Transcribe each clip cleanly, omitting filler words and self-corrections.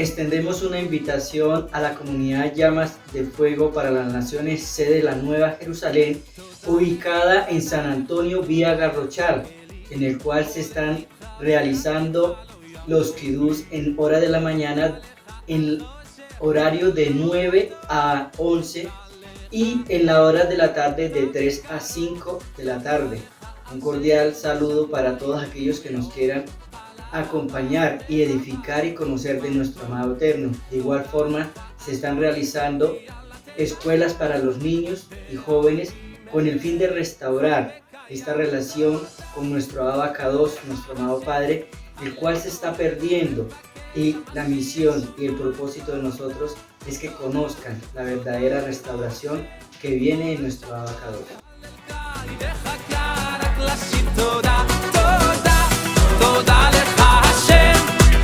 extendemos una invitación a la comunidad Llamas de Fuego para las Naciones, sede de la Nueva Jerusalén, ubicada en San Antonio vía Garrochal, en el cual se están realizando los kidús en hora de la mañana, en horario de 9 a 11 y en la hora de la tarde de 3 a 5 de la tarde. Un cordial saludo para todos aquellos que nos quieran acompañar y edificar y conocer de nuestro amado eterno. De igual forma, se están realizando escuelas para los niños y jóvenes con el fin de restaurar esta relación con nuestro abacados, nuestro amado Padre, el cual se está perdiendo. Y la misión y el propósito de nosotros es que conozcan la verdadera restauración que viene en nuestro abacados.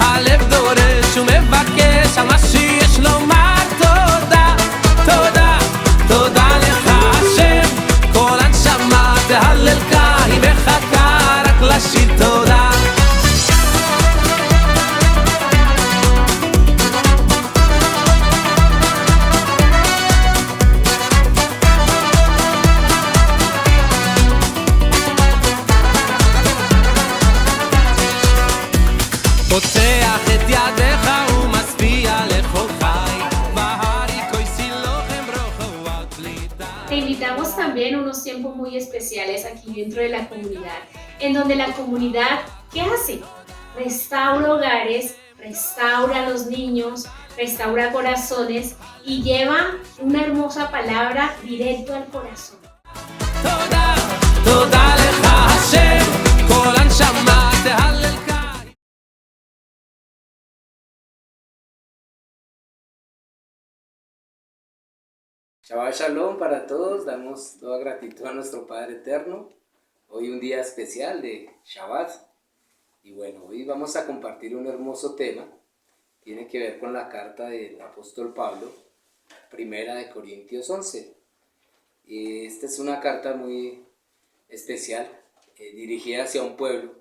הלב דורש ומבקש על מה שיש לומר תודה, תודה, תודה לך השם. כל הנשמה תהללך, היא מחכה רק לשיר תודה. פותח את ידיך ומשפיע לכל חי, בהרי כויסי לוחם רוחו על פליטה. Te invitamos también a unos tiempos muy especiales aquí dentro de la comunidad, en donde la comunidad, ¿qué hace? Restaura hogares, restaura a los niños, restaura corazones y lleva una hermosa palabra directo al corazón. תודה, תודה לך השם, כל הנשמה תהללך. Shabbat Shalom para todos, damos toda gratitud a nuestro Padre Eterno. Hoy un día especial de Shabbat. Y bueno, hoy vamos a compartir un hermoso tema. Tiene que ver con la carta del apóstol Pablo, primera de Corintios 11. Y esta es una carta muy especial, dirigida hacia un pueblo.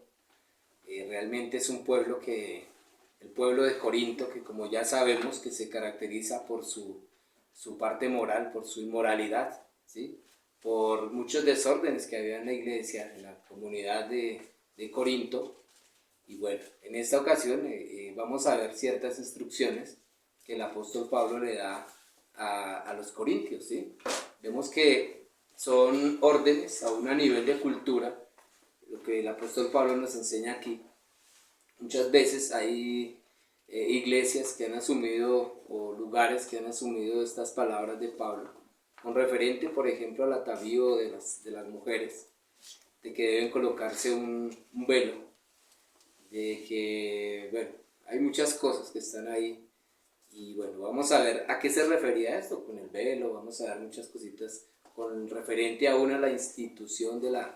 Realmente es un pueblo el pueblo de Corinto, que como ya sabemos que se caracteriza por su parte moral, por su inmoralidad, ¿sí? Por muchos desórdenes que había en la iglesia, en la comunidad de Corinto. Y bueno, en esta ocasión vamos a ver ciertas instrucciones que el apóstol Pablo le da a los corintios, ¿sí? Vemos que son órdenes aún a nivel de cultura, lo que el apóstol Pablo nos enseña aquí. Muchas veces hay iglesias que han asumido o lugares que han asumido estas palabras de Pablo con referente, por ejemplo, al atavío de las mujeres, de que deben colocarse un velo, de que, bueno, hay muchas cosas que están ahí. Y bueno, vamos a ver a qué se refería esto con el velo. Vamos a ver muchas cositas con referente aún a la institución de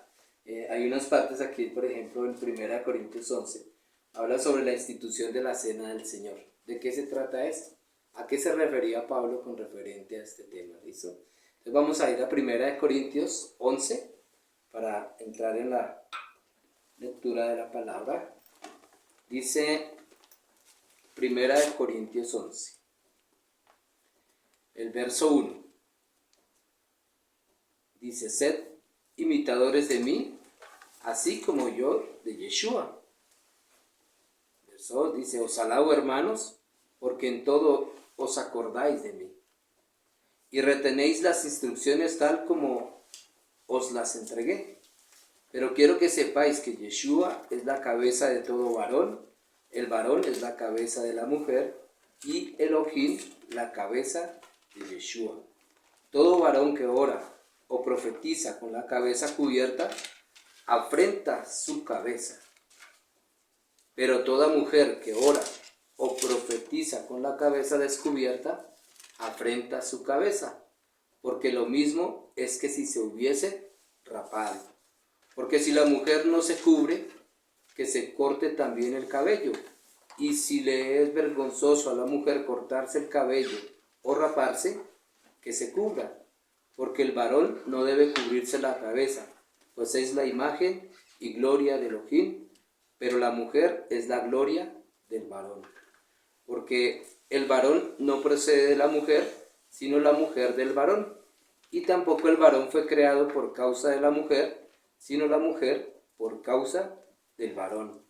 hay unas partes aquí, por ejemplo, en 1 Corintios 11, habla sobre la institución de la cena del Señor. ¿De qué se trata esto? ¿A qué se refería Pablo con referente a este tema? ¿Listo? Entonces vamos a ir a 1 Corintios 11 para entrar en la lectura de la palabra. Dice 1 Corintios 11, el verso 1. Dice: sed imitadores de mí, así como yo de Yeshua. Dice: os alabo, hermanos, porque en todo os acordáis de mí y retenéis las instrucciones tal como os las entregué. Pero quiero que sepáis que Yeshua es la cabeza de todo varón, el varón es la cabeza de la mujer y Elohim la cabeza de Yeshua. Todo varón que ora o profetiza con la cabeza cubierta afrenta su cabeza. Pero toda mujer que ora o profetiza con la cabeza descubierta, afrenta su cabeza, porque lo mismo es que si se hubiese rapado. Porque si la mujer no se cubre, que se corte también el cabello. Y si le es vergonzoso a la mujer cortarse el cabello o raparse, que se cubra. Porque el varón no debe cubrirse la cabeza, pues es la imagen y gloria de Elohim, pero la mujer es la gloria del varón. Porque el varón no procede de la mujer, sino la mujer del varón. Y tampoco el varón fue creado por causa de la mujer, sino la mujer por causa del varón.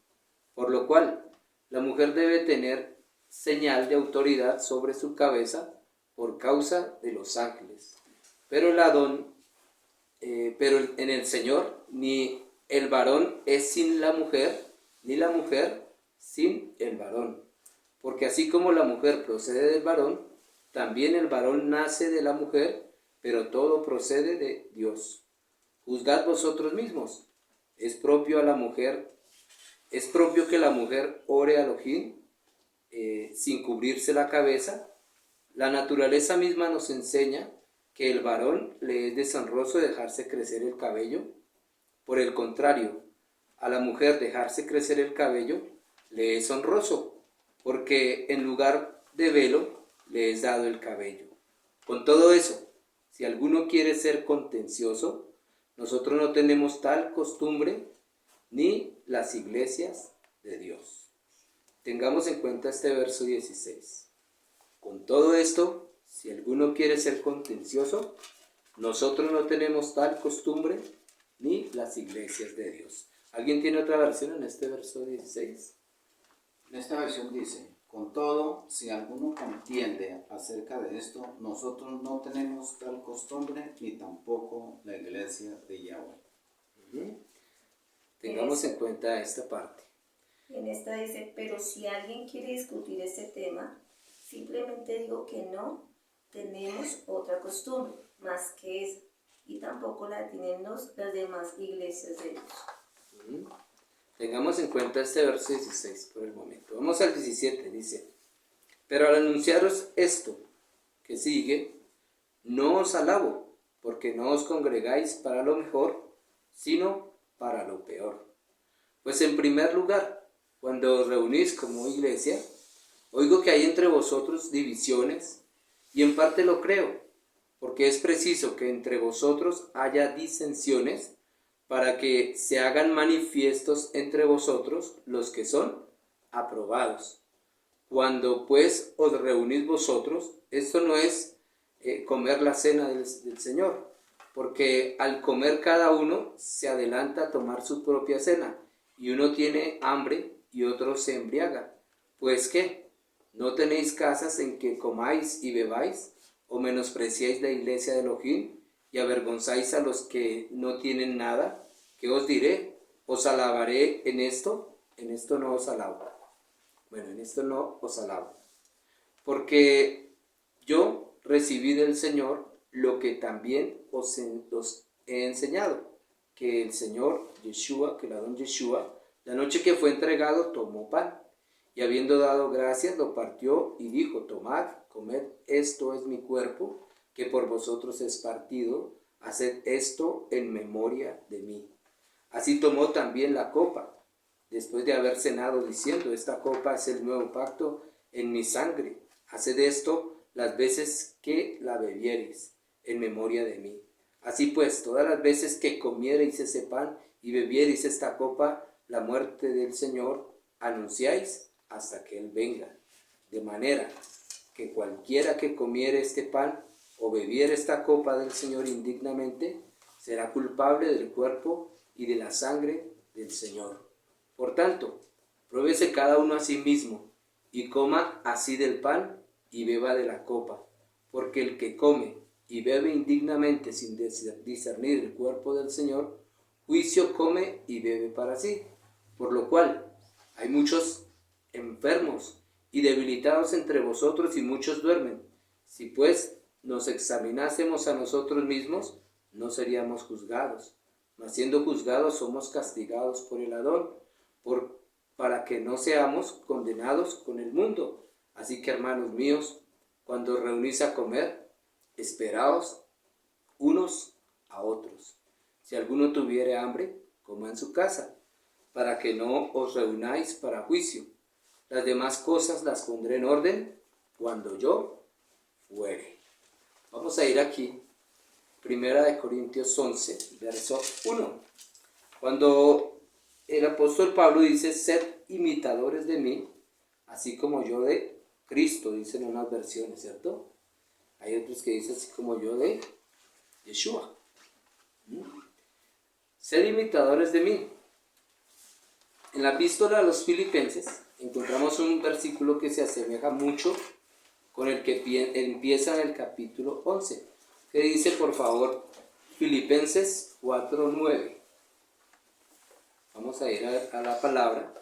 Por lo cual, la mujer debe tener señal de autoridad sobre su cabeza por causa de los ángeles. Pero en el Señor, ni el varón es sin la mujer, ni la mujer sin el varón. Porque así como la mujer procede del varón, también el varón nace de la mujer, pero todo procede de Dios. Juzgad vosotros mismos. Es propio que la mujer ore a Elohim sin cubrirse la cabeza. La naturaleza misma nos enseña que el varón le es deshonroso dejarse crecer el cabello. Por el contrario, a la mujer dejarse crecer el cabello le es honroso, porque en lugar de velo le es dado el cabello. Con todo eso, si alguno quiere ser contencioso, nosotros no tenemos tal costumbre ni las iglesias de Dios. Tengamos en cuenta este verso 16. Con todo esto, si alguno quiere ser contencioso, nosotros no tenemos tal costumbre ni las iglesias de Dios. ¿Alguien tiene otra versión en este verso 16? En esta versión dice: con todo, si alguno contiende acerca de esto, nosotros no tenemos tal costumbre ni tampoco la iglesia de Yahweh. Tengamos en cuenta esta parte. En esta dice: pero si alguien quiere discutir este tema, simplemente digo que no tenemos otra costumbre más que esa, y tampoco la tenemos las demás iglesias de Dios. Tengamos en cuenta este verso 16 por el momento. Vamos al 17, dice: pero al anunciaros esto que sigue, no os alabo, porque no os congregáis para lo mejor, sino para lo peor. Pues en primer lugar, cuando os reunís como iglesia, oigo que hay entre vosotros divisiones, y en parte lo creo, porque es preciso que entre vosotros haya disensiones, para que se hagan manifiestos entre vosotros los que son aprobados. Cuando pues os reunís vosotros, esto no es comer la cena del Señor, porque al comer cada uno se adelanta a tomar su propia cena, y uno tiene hambre y otro se embriaga. Pues ¿qué? ¿No tenéis casas en que comáis y bebáis? ¿O menospreciáis la iglesia de Elohim y avergonzáis a los que no tienen nada? ¿Qué os diré? ¿Os alabaré en esto? En esto no os alabo. Bueno, en esto no os alabo. Porque yo recibí del Señor lo que también os he enseñado, que el Señor Yeshua, que el Adón Yeshua, la noche que fue entregado, tomó pan, y habiendo dado gracias, lo partió y dijo: tomad, comed, esto es mi cuerpo, que por vosotros es partido, haced esto en memoria de mí. Así tomó también la copa, después de haber cenado, diciendo: esta copa es el nuevo pacto en mi sangre, haced esto las veces que la bebiereis, en memoria de mí. Así pues, todas las veces que comiereis ese pan y bebiereis esta copa, la muerte del Señor anunciáis hasta que Él venga. De manera que cualquiera que comiere este pan o bebiere esta copa del Señor indignamente, será culpable del cuerpo y de la sangre del Señor. Por tanto, pruébese cada uno a sí mismo, y coma así del pan y beba de la copa, porque el que come y bebe indignamente sin discernir el cuerpo del Señor, juicio come y bebe para sí. Por lo cual hay muchos enfermos y debilitados entre vosotros, y muchos duermen. Si pues nos examinásemos a nosotros mismos, no seríamos juzgados, mas siendo juzgados somos castigados por el Adón, para que no seamos condenados con el mundo. Así que, hermanos míos, cuando os reunís a comer, esperaos unos a otros. Si alguno tuviere hambre, coma en su casa, para que no os reunáis para juicio. Las demás cosas las pondré en orden cuando yo fuere. Vamos a ir aquí, 1 Corintios 11, verso 1. Cuando el apóstol Pablo dice: sed imitadores de mí, así como yo de Cristo, dicen unas versiones, ¿cierto? Hay otros que dicen así como yo de Yeshua. Sed imitadores de mí. En la epístola a los Filipenses encontramos un versículo que se asemeja mucho con el que empieza en el capítulo 11, que dice, por favor, Filipenses 4:9. Vamos a ir a la palabra.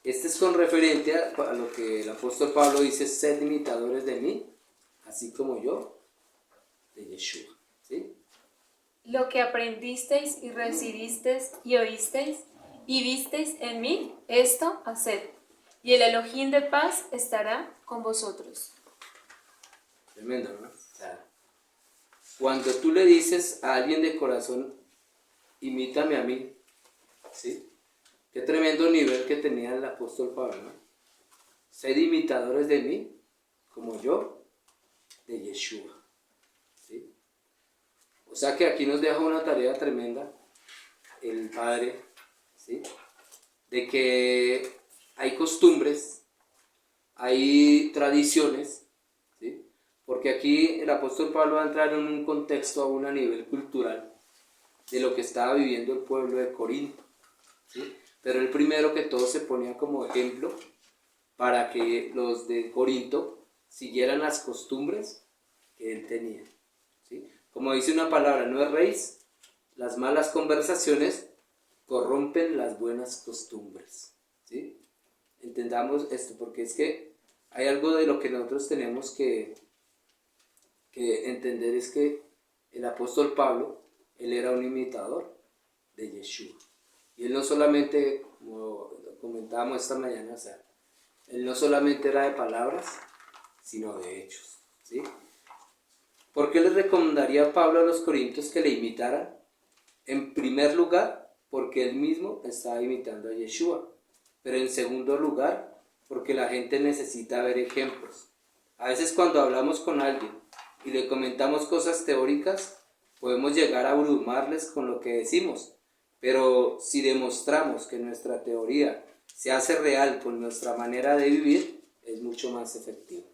Este es con referente a lo que el apóstol Pablo dice, sed imitadores de mí, así como yo, de Yeshua. ¿Sí? Lo que aprendisteis y recibisteis y oísteis y visteis en mí, esto haced, y el Elohim de paz estará con vosotros. Tremendo, ¿no? O sea, cuando tú le dices a alguien de corazón, imítame a mí, ¿sí? Qué tremendo nivel que tenía el apóstol Pablo, ¿no? Sed imitadores de mí, como yo, de Yeshua, ¿sí? O sea que aquí nos deja una tarea tremenda el Padre, ¿sí? De que hay costumbres, hay tradiciones, ¿sí? Porque aquí el apóstol Pablo va a entrar en un contexto aún a nivel cultural de lo que estaba viviendo el pueblo de Corinto, ¿sí? Pero el primero que todo se ponía como ejemplo para que los de Corinto siguieran las costumbres que él tenía, ¿sí? Como dice una palabra, no erréis, las malas conversaciones corrompen las buenas costumbres, ¿sí? Entendamos esto, porque es que hay algo de lo que nosotros tenemos que entender, es que el apóstol Pablo, él era un imitador de Yeshua. Y él no solamente, como comentábamos esta mañana, o sea, él no solamente era de palabras, sino de hechos, ¿sí? ¿Por qué le recomendaría Pablo a los corintios que le imitaran? En primer lugar, porque él mismo estaba imitando a Yeshua. Pero en segundo lugar, porque la gente necesita ver ejemplos. A veces cuando hablamos con alguien y le comentamos cosas teóricas, podemos llegar a abrumarles con lo que decimos. Pero si demostramos que nuestra teoría se hace real con nuestra manera de vivir, es mucho más efectivo,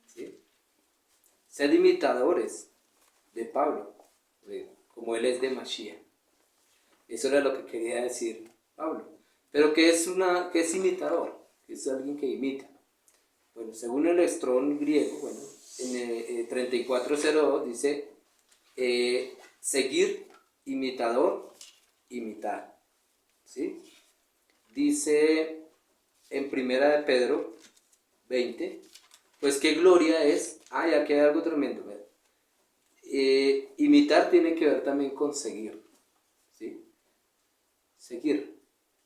¿sí? Sed imitadores de Pablo, como él es de Mashiach. Eso era lo que quería decir Pablo. Pero ¿qué es imitador? ¿Qué es alguien que imita? Bueno, según el Strong griego, bueno, en 3402 dice, seguir, imitador, imitar, ¿sí? Dice en primera de Pedro 20, pues qué gloria es, aquí hay algo tremendo, imitar tiene que ver también con seguir, ¿sí? Seguir.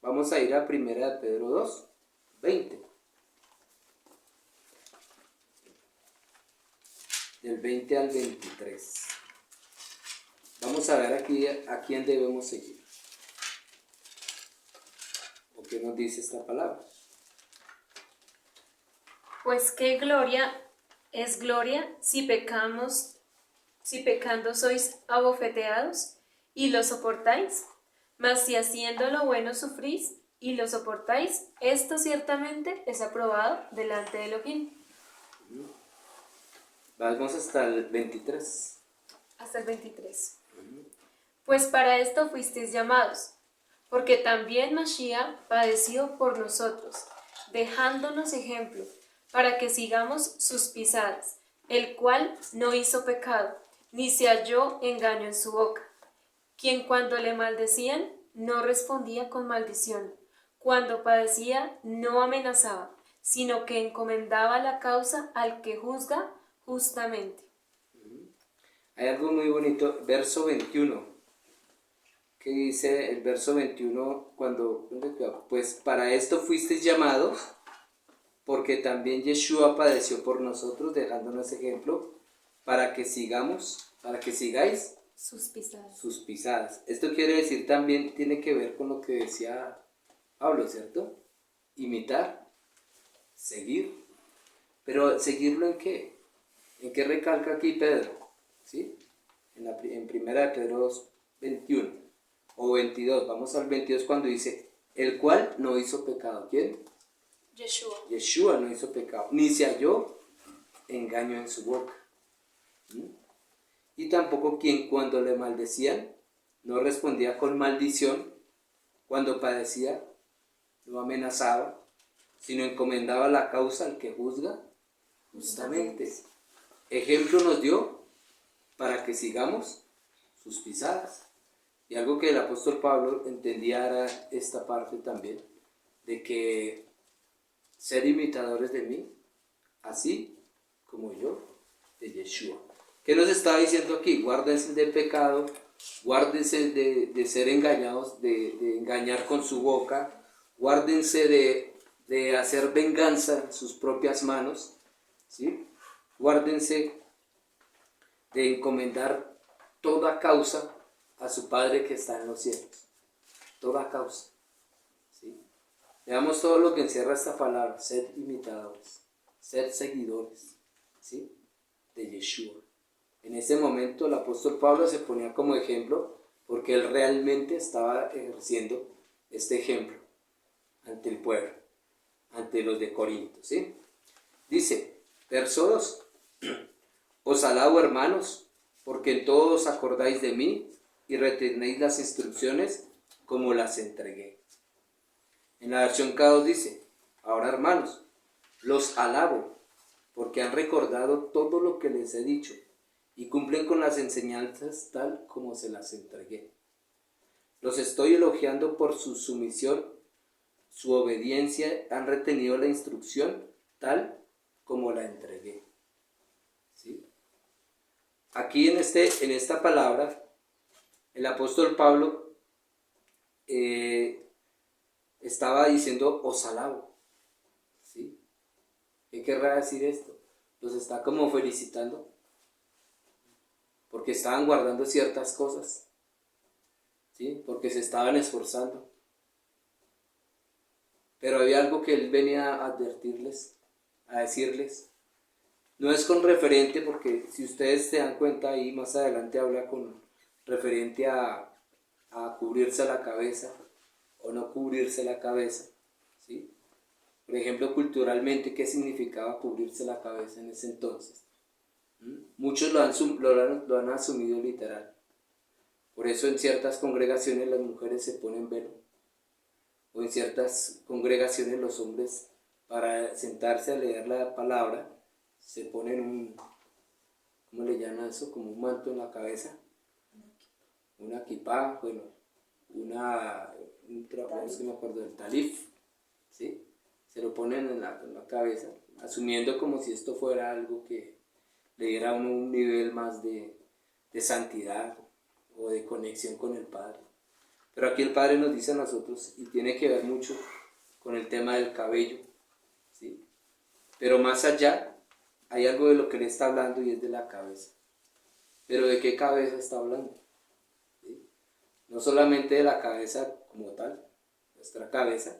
Vamos a ir a primera de Pedro 2, 20. Del 20 al 23. Vamos a ver aquí a quién debemos seguir. ¿O qué nos dice esta palabra? Pues qué gloria es gloria si pecando sois abofeteados y lo soportáis. Mas si haciendo lo bueno sufrís y lo soportáis, esto ciertamente es aprobado delante de Elohim. Vamos hasta el 23. Hasta el 23. Pues para esto fuisteis llamados, porque también Mashiach padeció por nosotros, dejándonos ejemplo, para que sigamos sus pisadas, el cual no hizo pecado, ni se halló engaño en su boca, quien cuando le maldecían no respondía con maldición, cuando padecía no amenazaba, sino que encomendaba la causa al que juzga justamente. Hay algo muy bonito, verso 21, que dice el verso 21, pues para esto fuisteis llamados, porque también Yeshua padeció por nosotros, dejándonos ejemplo, para que sigáis sus pisadas. Esto quiere decir también, tiene que ver con lo que decía Pablo, ¿cierto? Imitar, seguir, pero ¿seguirlo en qué? ¿En qué recalca aquí Pedro? ¿Sí? En primera de Pedro 2, 21 o 22, vamos al 22 cuando dice, el cual no hizo pecado. ¿Quién? Yeshua. No hizo pecado, ni se halló engaño en su boca. Y tampoco quien cuando le maldecían no respondía con maldición, cuando padecía lo amenazaba, sino encomendaba la causa al que juzga justamente. Ejemplo nos dio para que sigamos sus pisadas. Y algo que el apóstol Pablo entendía era esta parte también, de que ser imitadores de mí, así como yo de Yeshua. ¿Qué nos está diciendo aquí? Guárdense del pecado, guárdense de ser engañados, de engañar con su boca, guárdense de hacer venganza en sus propias manos, ¿sí? Guárdense de encomendar toda causa a su Padre que está en los cielos. Toda causa. ¿Sí? Veamos todo lo que encierra esta palabra: sed imitadores, sed seguidores, ¿sí? De Yeshua. En ese momento el apóstol Pablo se ponía como ejemplo porque él realmente estaba ejerciendo este ejemplo ante el pueblo, ante los de Corinto, ¿sí? Dice, verso 2: os alabo, hermanos, porque en todo os acordáis de mí y retenéis las instrucciones como las entregué. En la versión K2 dice, ahora, hermanos, los alabo porque han recordado todo lo que les he dicho y cumplen con las enseñanzas tal como se las entregué. Los estoy elogiando por su sumisión, su obediencia, han retenido la instrucción tal como la entregué. ¿Sí? Aquí en esta palabra, el apóstol Pablo estaba diciendo, os alabo. ¿Sí? ¿Qué querrá decir esto? Los está como felicitando, porque estaban guardando ciertas cosas, ¿sí? Porque se estaban esforzando. Pero había algo que él venía a advertirles, a decirles. No es con referente, porque si ustedes se dan cuenta ahí más adelante habla con referente a cubrirse la cabeza o no cubrirse la cabeza, ¿sí? Por ejemplo, culturalmente, ¿qué significaba cubrirse la cabeza en ese entonces? Muchos lo han asumido literal. Por eso en ciertas congregaciones las mujeres se ponen velo, o en ciertas congregaciones los hombres, para sentarse a leer la palabra, se ponen ¿cómo le llaman eso? Como un manto en la cabeza, una kipá, bueno, es que me acuerdo del talif, ¿sí? Se lo ponen en la cabeza, asumiendo como si esto fuera algo que le diera a uno un nivel más de santidad o de conexión con el Padre. Pero aquí el Padre nos dice a nosotros, y tiene que ver mucho con el tema del cabello, ¿sí? Pero más allá, hay algo de lo que Él está hablando y es de la cabeza. ¿Pero de qué cabeza está hablando? ¿Sí? No solamente de la cabeza como tal, nuestra cabeza,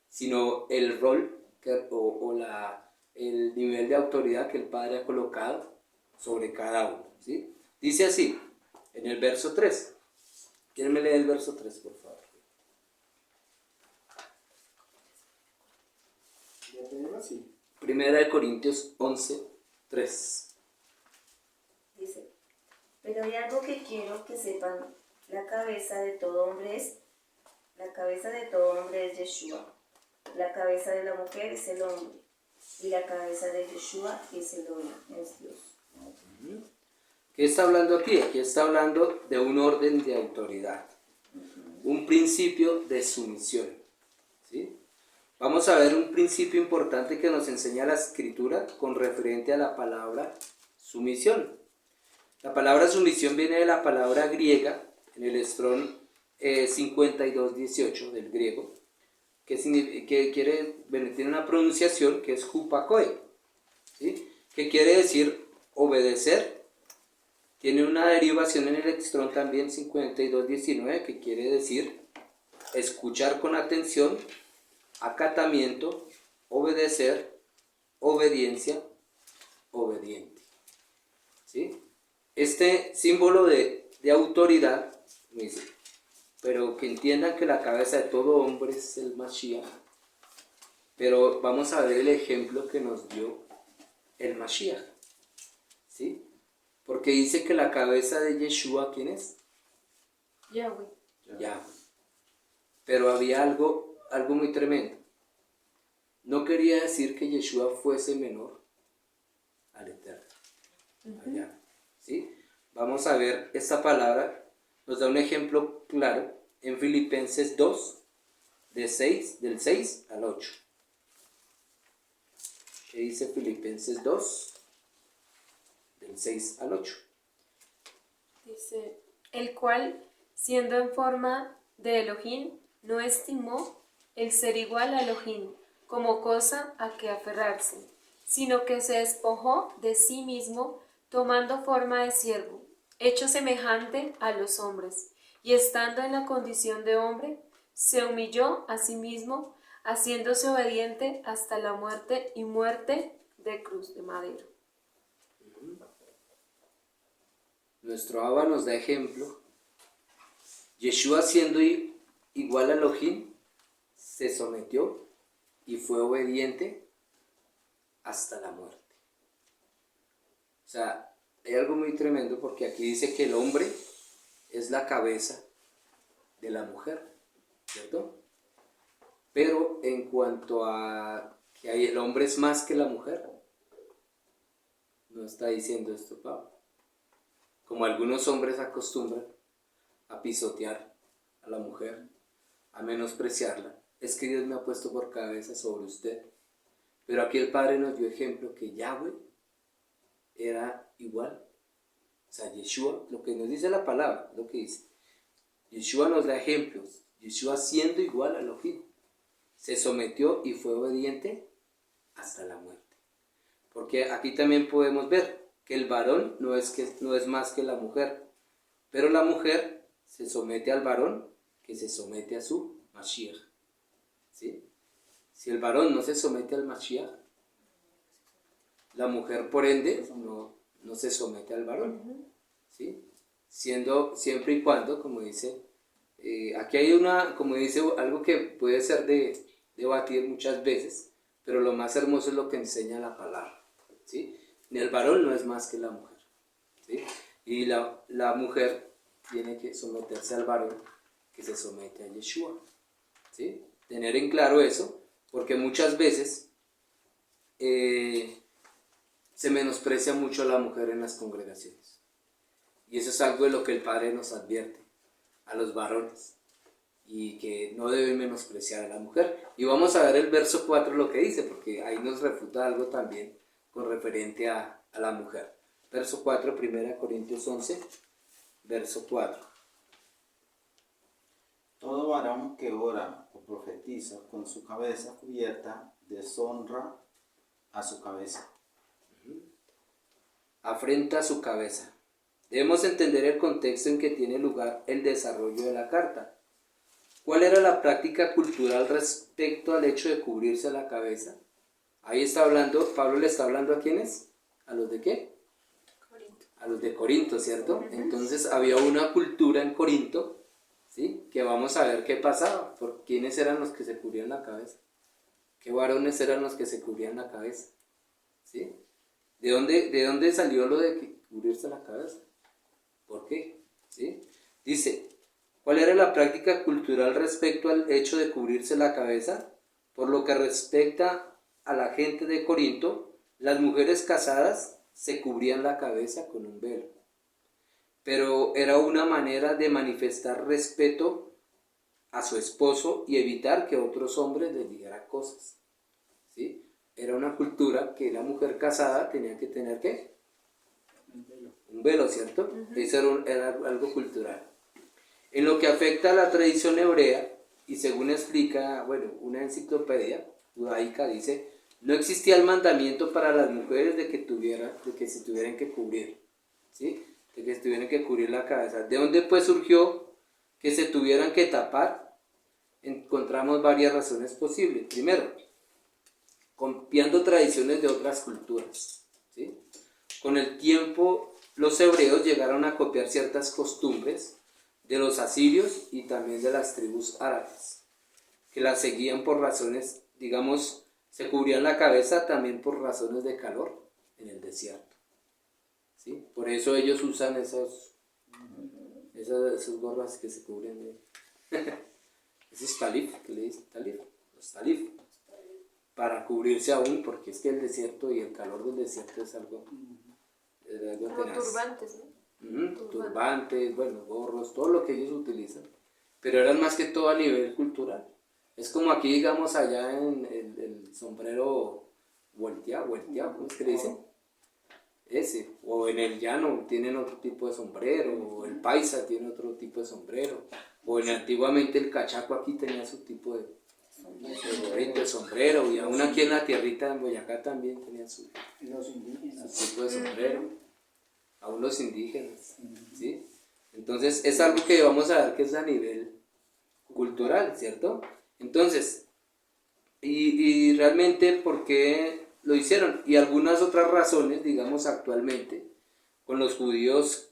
sino el rol el nivel de autoridad que el Padre ha colocado sobre cada uno, ¿sí? Dice así, en el verso 3. ¿Quién me lee el verso 3, por favor? ¿Ya tenemos así? Primera de Corintios 11, 3. Dice, pero hay algo que quiero que sepan, la cabeza de todo hombre es Yeshua, la cabeza de la mujer es el hombre, y la cabeza de Yeshua es el hombre, es Dios. ¿Qué está hablando aquí? Aquí está hablando de un orden de autoridad, un principio de sumisión, ¿sí? Vamos a ver un principio importante que nos enseña la Escritura con referente a la palabra sumisión. La palabra sumisión viene de la palabra griega, en el Strong 5218 del griego, tiene una pronunciación que es hupakoe, ¿sí? Que quiere decir obedecer. Tiene una derivación en el Strong también 5219 que quiere decir escuchar con atención, acatamiento, obedecer, obediencia, obediente, ¿sí? Este símbolo de autoridad, dice, pero que entiendan que la cabeza de todo hombre es el Mashiach, pero vamos a ver el ejemplo que nos dio el Mashiach, ¿sí? Porque dice que la cabeza de Yeshua, ¿quién es? Yahweh. Yahweh. Pero había algo muy tremendo. No quería decir que Yeshua fuese menor al Eterno, a Yahweh, ¿sí? Vamos a ver esta palabra, nos da un ejemplo claro en Filipenses 2, del 6 al 8. ¿Qué dice Filipenses 2, del 6 al 8? Dice, el cual, siendo en forma de Elohim, no estimó el ser igual a Elohim como cosa a que aferrarse, sino que se despojó de sí mismo, tomando forma de siervo, hecho semejante a los hombres, y estando en la condición de hombre, se humilló a sí mismo, haciéndose obediente hasta la muerte y muerte de cruz de madera. Nuestro Abba nos da ejemplo. Yeshua, siendo igual a Elohim, se sometió y fue obediente hasta la muerte. O sea, hay algo muy tremendo porque aquí dice que el hombre es la cabeza de la mujer, ¿cierto? Pero en cuanto a que el hombre es más que la mujer, no está diciendo esto Pablo. Como algunos hombres acostumbran a pisotear a la mujer, a menospreciarla, es que Dios me ha puesto por cabeza sobre usted. Pero aquí el Padre nos dio ejemplo que Yahweh era igual. O sea, Yeshua, lo que nos dice la palabra, lo que dice. Yeshua nos da ejemplos. Yeshua, siendo igual a Elohim, se sometió y fue obediente hasta la muerte. Porque aquí también podemos ver que el varón no es más que la mujer, pero la mujer se somete al varón que se somete a su Mashiach, ¿sí? Si el varón no se somete al Mashiach, la mujer por ende no se somete al varón, ¿sí? Siempre y cuando, como dice, aquí hay como dice, algo que puede ser de debatir muchas veces, pero lo más hermoso es lo que enseña la palabra, ¿sí? El varón no es más que la mujer, ¿sí? Y la mujer tiene que someterse al varón que se somete a Yeshua, ¿sí? Tener en claro eso, porque muchas veces se menosprecia mucho a la mujer en las congregaciones. Y eso es algo de lo que el Padre nos advierte a los varones, y que no deben menospreciar a la mujer. Y vamos a ver el verso 4 lo que dice, porque ahí nos refuta algo también con referente a la mujer. Verso 4, 1 Corintios 11, verso 4. Todo varón que ora o profetiza con su cabeza cubierta deshonra a su cabeza. Afrenta su cabeza. Debemos entender el contexto en que tiene lugar el desarrollo de la carta. ¿Cuál era la práctica cultural respecto al hecho de cubrirse la cabeza? Ahí está hablando, Pablo le está hablando ¿a quiénes? ¿A los de qué? Corinto. A los de Corinto, ¿cierto? Entonces había una cultura en Corinto, ¿sí? Que vamos a ver qué pasaba, por quiénes eran los que se cubrían la cabeza, qué varones eran los que se cubrían la cabeza, ¿sí? ¿De dónde salió lo de cubrirse la cabeza? ¿Por qué? ¿Sí? Dice, ¿cuál era la práctica cultural respecto al hecho de cubrirse la cabeza? Por lo que respecta a la gente de Corinto, las mujeres casadas se cubrían la cabeza con un velo. Pero era una manera de manifestar respeto a su esposo y evitar que otros hombres les dijeran cosas, ¿sí? Era una cultura que la mujer casada tenía que tener ¿qué? Un velo, ¿cierto? Eso era algo cultural. En lo que afecta a la tradición hebrea, y según explica, una enciclopedia judaica, dice, no existía el mandamiento para las mujeres de que se tuvieran que cubrir, ¿sí? De que se tuvieran que cubrir la cabeza. ¿De dónde pues surgió que se tuvieran que tapar? Encontramos varias razones posibles. Primero, copiando tradiciones de otras culturas, ¿sí? Con el tiempo, los hebreos llegaron a copiar ciertas costumbres de los asirios y también de las tribus árabes, que las seguían por razones, digamos, se cubrían la cabeza también por razones de calor en el desierto. ¿Sí? Por eso ellos usan esas gorras que se cubren de... Esos talif, que le dicen talif, los talif, para cubrirse aún, porque es que el desierto y el calor del desierto es algo Como tenaz. turbantes, ¿no? Turbantes, bueno, gorros, todo lo que ellos utilizan, pero eran más que todo a nivel cultural. Es como aquí, digamos, allá en el sombrero volteado, ¿cómo es que le dicen? Ese, o en el llano tienen otro tipo de sombrero, o el paisa tiene otro tipo de sombrero, o antiguamente el cachaco aquí tenía su tipo de sombrero, y aún aquí en la tierrita en Boyacá también tenía su tipo de sombrero, aún los indígenas, ¿sí? Entonces es algo que vamos a ver que es a nivel cultural, ¿cierto? Entonces, y realmente, ¿por qué lo hicieron? Y algunas otras razones, digamos, actualmente, con los judíos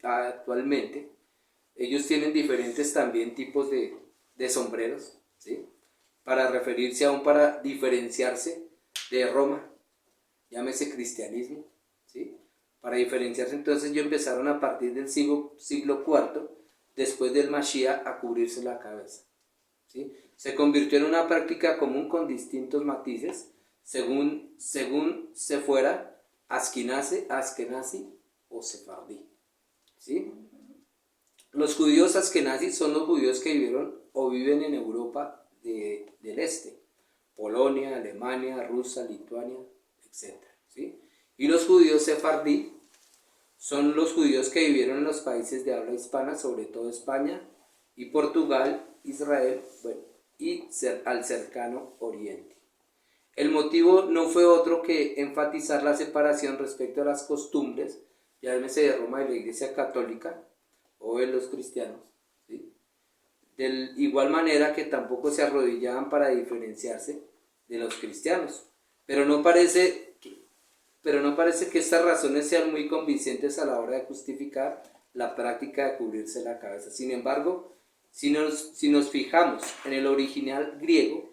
actualmente, ellos tienen diferentes también tipos de sombreros, ¿sí? Para referirse aún, para diferenciarse de Roma, llámese cristianismo, ¿sí? Para diferenciarse, entonces ellos empezaron a partir del siglo IV, después del Mashiach, a cubrirse la cabeza, ¿sí? Se convirtió en una práctica común con distintos matices, según se fuera Askenazi o Sefardí, ¿sí? Los judíos askenazis son los judíos que vivieron o viven en Europa del Este, Polonia, Alemania, Rusia, Lituania, etc., ¿sí? Y los judíos sefardí son los judíos que vivieron en los países de habla hispana, sobre todo España y Portugal, Israel, bueno, y al cercano Oriente. El motivo no fue otro que enfatizar la separación respecto a las costumbres, llámese de Roma y la Iglesia Católica, o de los cristianos, ¿sí? De igual manera que tampoco se arrodillaban para diferenciarse de los cristianos, pero no parece que estas razones sean muy convincentes a la hora de justificar la práctica de cubrirse la cabeza. Sin embargo, si nos fijamos en el original griego,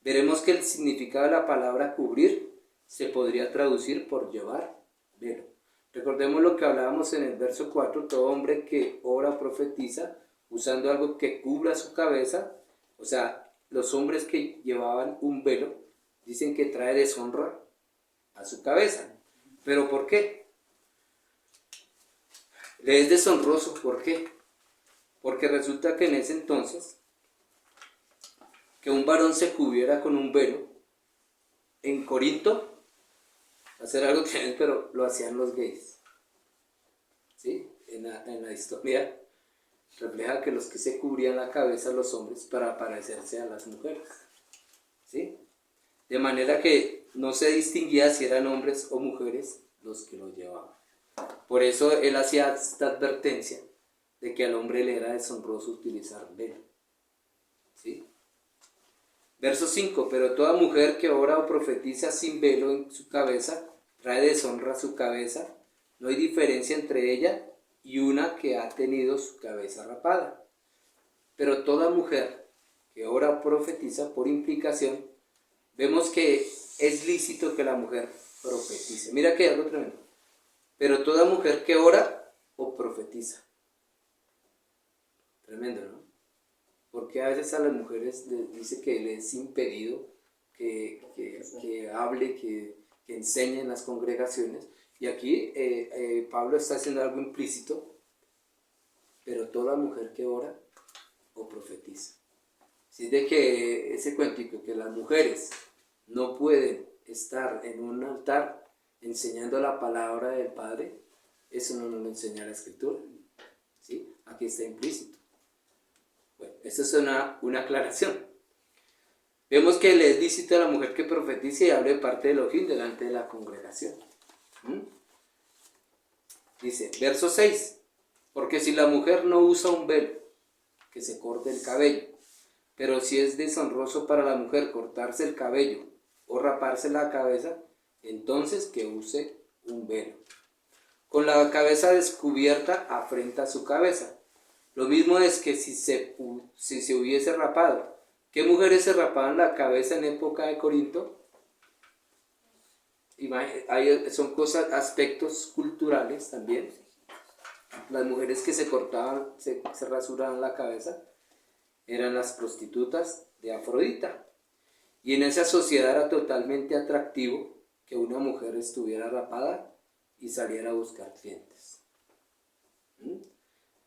veremos que el significado de la palabra cubrir se podría traducir por llevar velo. Recordemos lo que hablábamos en el verso 4, todo hombre que ora o profetiza usando algo que cubra su cabeza, o sea, los hombres que llevaban un velo, dicen que trae deshonra a su cabeza. ¿Pero por qué? Le es deshonroso, ¿por qué? Porque resulta que en ese entonces, que un varón se cubriera con un velo, en Corinto, hacer algo que pero lo hacían los gays, ¿sí? En la historia refleja que los que se cubrían la cabeza los hombres para parecerse a las mujeres, ¿sí? De manera que no se distinguía si eran hombres o mujeres los que lo llevaban. Por eso él hacía esta advertencia de que al hombre le era deshonroso utilizar velo, ¿sí? Verso 5, pero toda mujer que ora o profetiza sin velo en su cabeza trae deshonra a su cabeza, no hay diferencia entre ella y una que ha tenido su cabeza rapada. Pero toda mujer que ora o profetiza, por implicación, vemos que es lícito que la mujer profetice. Mira que hay algo tremendo. Pero toda mujer que ora o profetiza. Tremendo, ¿no? Porque a veces a las mujeres les dice que les es impedido que hable, que enseñe en las congregaciones. Y aquí Pablo está haciendo algo implícito, pero toda mujer que ora o profetiza. Así de que ese cuentico que las mujeres no pueden estar en un altar enseñando la palabra del Padre, eso no nos lo enseña la Escritura, ¿sí? Aquí está implícito. Bueno, esta es una aclaración. Vemos que le es lícito a la mujer que profetice y hable parte de Elohim delante de la congregación. Dice, verso 6, porque si la mujer no usa un velo, que se corte el cabello, pero si es deshonroso para la mujer cortarse el cabello o raparse la cabeza, entonces que use un velo. Con la cabeza descubierta afrenta su cabeza. Lo mismo es que si se hubiese rapado. ¿Qué mujeres se rapaban la cabeza en época de Corinto? son cosas, aspectos culturales también. Las mujeres que se cortaban, se rasuraban la cabeza, eran las prostitutas de Afrodita. Y en esa sociedad era totalmente atractivo que una mujer estuviera rapada y saliera a buscar clientes.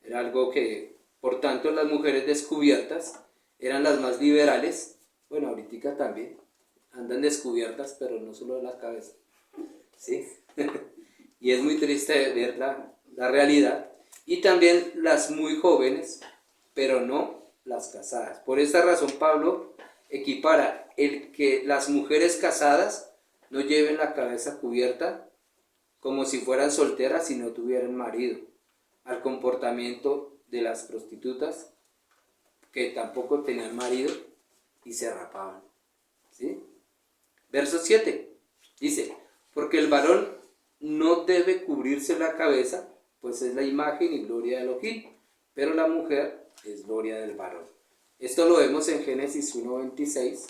Era algo que, por tanto, las mujeres descubiertas eran las más liberales. Bueno, ahorita también andan descubiertas, pero no solo de la cabeza, ¿sí? Y es muy triste ver la realidad. Y también las muy jóvenes, pero no las casadas. Por esta razón Pablo equipara el que las mujeres casadas no lleven la cabeza cubierta como si fueran solteras y no tuvieran marido, al comportamiento de las prostitutas que tampoco tenían marido y se rapaban, ¿sí? Verso 7 dice: porque el varón no debe cubrirse la cabeza, pues es la imagen y gloria de Elohim, pero la mujer es gloria del varón. Esto lo vemos en Génesis 1:26.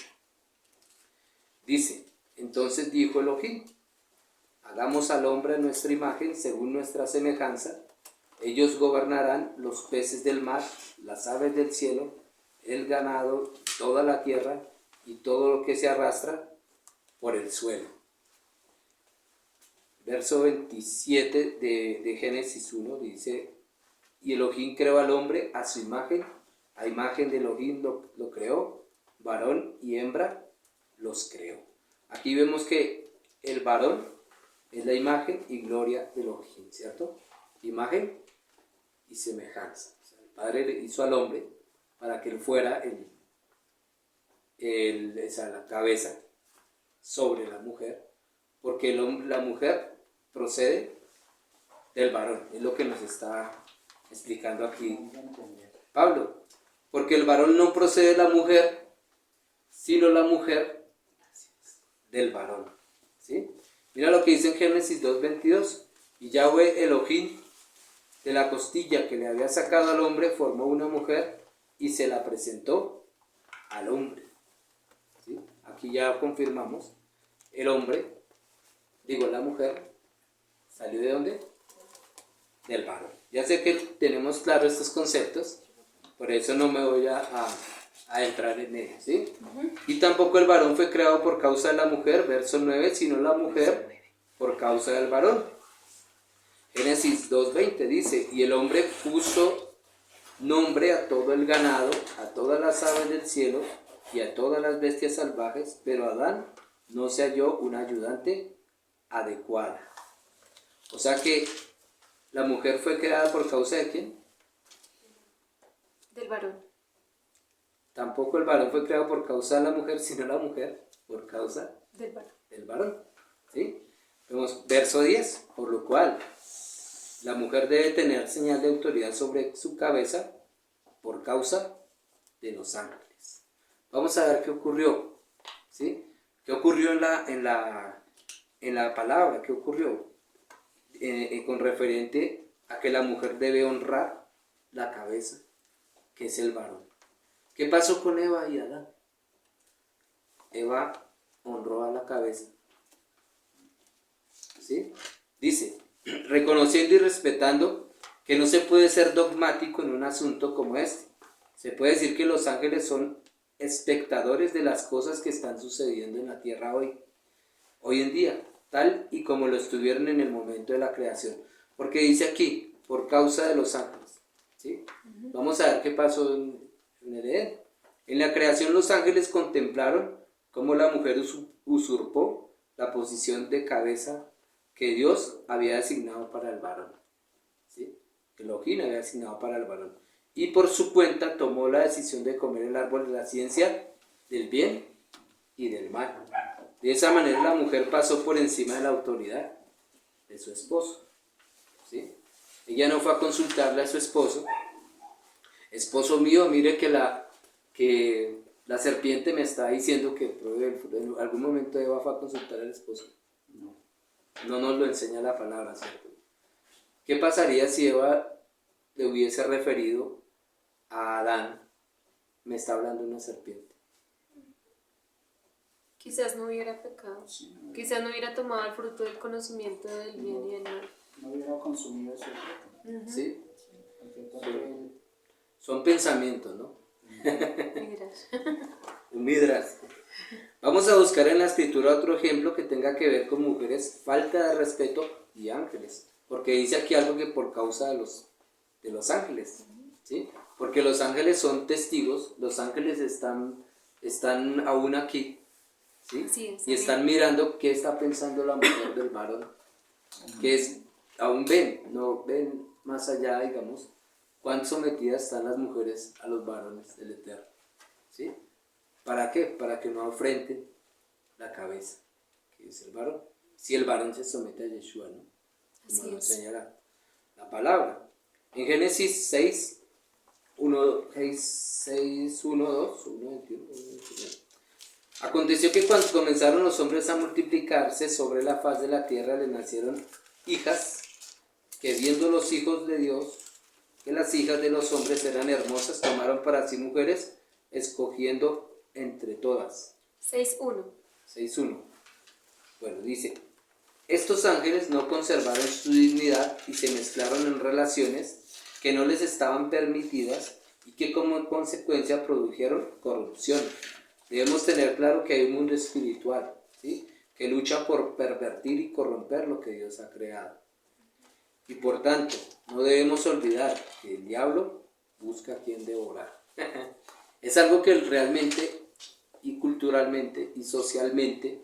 Dice: entonces dijo Elohim, hagamos al hombre a nuestra imagen, según nuestra semejanza. Ellos gobernarán los peces del mar, las aves del cielo, el ganado, toda la tierra y todo lo que se arrastra por el suelo. Verso 27 de Génesis 1 dice: y Elohim creó al hombre a su imagen, a imagen de Elohim lo creó, varón y hembra los creó. Aquí vemos que el varón es la imagen y gloria de Elohim, ¿cierto? Imagen y semejanza. O sea, el Padre le hizo al hombre para que él fuera la cabeza sobre la mujer, porque la mujer procede del varón, es lo que nos está explicando aquí Pablo, porque el varón no procede de la mujer, sino la mujer del varón, ¿sí? Mira lo que dice en Génesis 2:22, y Yahweh Elohim de la costilla que le había sacado al hombre formó una mujer y se la presentó al hombre, ¿sí? Aquí ya confirmamos, la mujer salió ¿de dónde? Del varón. Ya sé que tenemos claros estos conceptos, por eso no me voy a entrar en ellos, ¿sí? Y tampoco el varón fue creado por causa de la mujer, verso 9, sino la mujer por causa del varón. Génesis 2:20 dice: y el hombre puso nombre a todo el ganado, a todas las aves del cielo y a todas las bestias salvajes, pero Adán no se halló una ayudante adecuada. O sea que la mujer fue creada por causa de ¿quién? Del varón. Tampoco el varón fue creado por causa de la mujer, sino la mujer por causa del varón. ¿Sí? Vemos verso 10, por lo cual la mujer debe tener señal de autoridad sobre su cabeza por causa de los ángeles. Vamos a ver qué ocurrió, ¿sí? ¿Qué ocurrió en la palabra? ¿Qué ocurrió? Con referente a que la mujer debe honrar la cabeza, que es el varón. ¿Qué pasó con Eva y Adán? Eva honró a la cabeza, ¿sí? Dice: reconociendo y respetando que no se puede ser dogmático en un asunto como este. Se puede decir que los ángeles son espectadores de las cosas que están sucediendo en la tierra hoy en día, tal y como lo estuvieron en el momento de la creación. Porque dice aquí, por causa de los ángeles, ¿sí? Vamos a ver qué pasó en el Edén. En la creación los ángeles contemplaron cómo la mujer usurpó la posición de cabeza que Dios había designado para el varón, ¿sí? Que Elohim había designado para el varón. Y por su cuenta tomó la decisión de comer el árbol de la ciencia del bien y del mal. De esa manera la mujer pasó por encima de la autoridad de su esposo, ¿sí? Ella no fue a consultarle a su esposo: esposo mío, mire que la serpiente me está diciendo que en algún momento Eva fue a consultar al esposo. No nos lo enseña la palabra, ¿cierto? ¿Qué pasaría si Eva le hubiese referido a Adán: me está hablando una serpiente? Quizás no hubiera pecado, Sí, no, quizás no hubiera tomado el fruto del conocimiento del bien y del mal. no hubiera consumido ese fruto. ¿Sí? Porque todo el- Son pensamientos, ¿no? Miras. Un midrash. Vamos a buscar en la escritura otro ejemplo que tenga que ver con mujeres, falta de respeto y ángeles. Porque dice aquí algo que por causa de los ángeles, ¿sí? Porque los ángeles son testigos, los ángeles están aún aquí, ¿sí? Sí, Y están mirando qué está pensando la mujer del varón, que aún no ven más allá, digamos, cuán sometidas están las mujeres a los varones del Eterno, ¿sí? ¿Para qué? Para que no afrenten la cabeza, que es el varón. Si el varón se somete a Yeshua, ¿no? Como Así lo es. enseña la palabra. En Génesis 6, 1, 6, 1, 2, 1, 21, 21. Aconteció que cuando comenzaron los hombres a multiplicarse sobre la faz de la tierra, les nacieron hijas, que viendo los hijos de Dios, que las hijas de los hombres eran hermosas, tomaron para sí mujeres, escogiendo entre todas. 6:1. 6.1. Bueno, dice, estos ángeles no conservaron su dignidad y se mezclaron en relaciones que no les estaban permitidas y que como consecuencia produjeron corrupción. Debemos tener claro que hay un mundo espiritual, ¿sí? Que lucha por pervertir y corromper lo que Dios ha creado. Y por tanto, no debemos olvidar que el diablo busca a quien devorar. Es algo que realmente y culturalmente y socialmente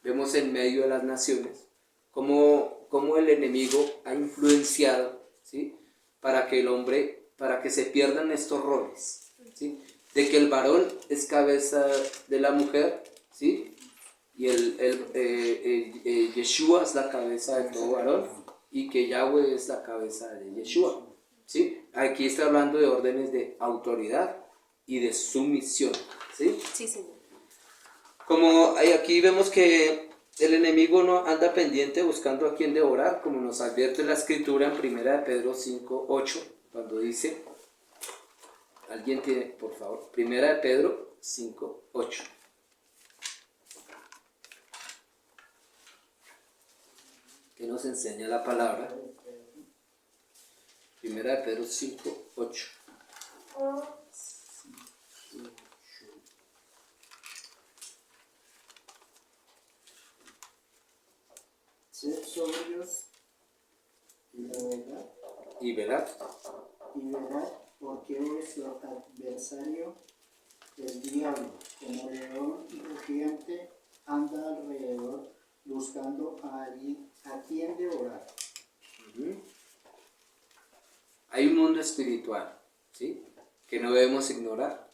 vemos en medio de las naciones, como el enemigo ha influenciado, ¿sí? Para que se pierdan estos roles, ¿sí? De que el varón es cabeza de la mujer, ¿sí? Y Yeshua es la cabeza de todo varón y que Yahweh es la cabeza de Yeshua, ¿sí? Aquí está hablando de órdenes de autoridad y de sumisión, ¿sí? Sí, Señor. Como aquí vemos que el enemigo no anda pendiente buscando a quien devorar, como nos advierte la escritura en 1 Pedro 5:8, cuando dice, alguien tiene, por favor, 1 Pedro 5:8. ¿Qué nos enseña la palabra? 1 Pedro 5:8. Sed sobrios Y velad. y velad, porque vuestro adversario, el diablo, como león rugiente, anda alrededor buscando a quien devorar. Hay un mundo espiritual, ¿sí? Que no debemos ignorar,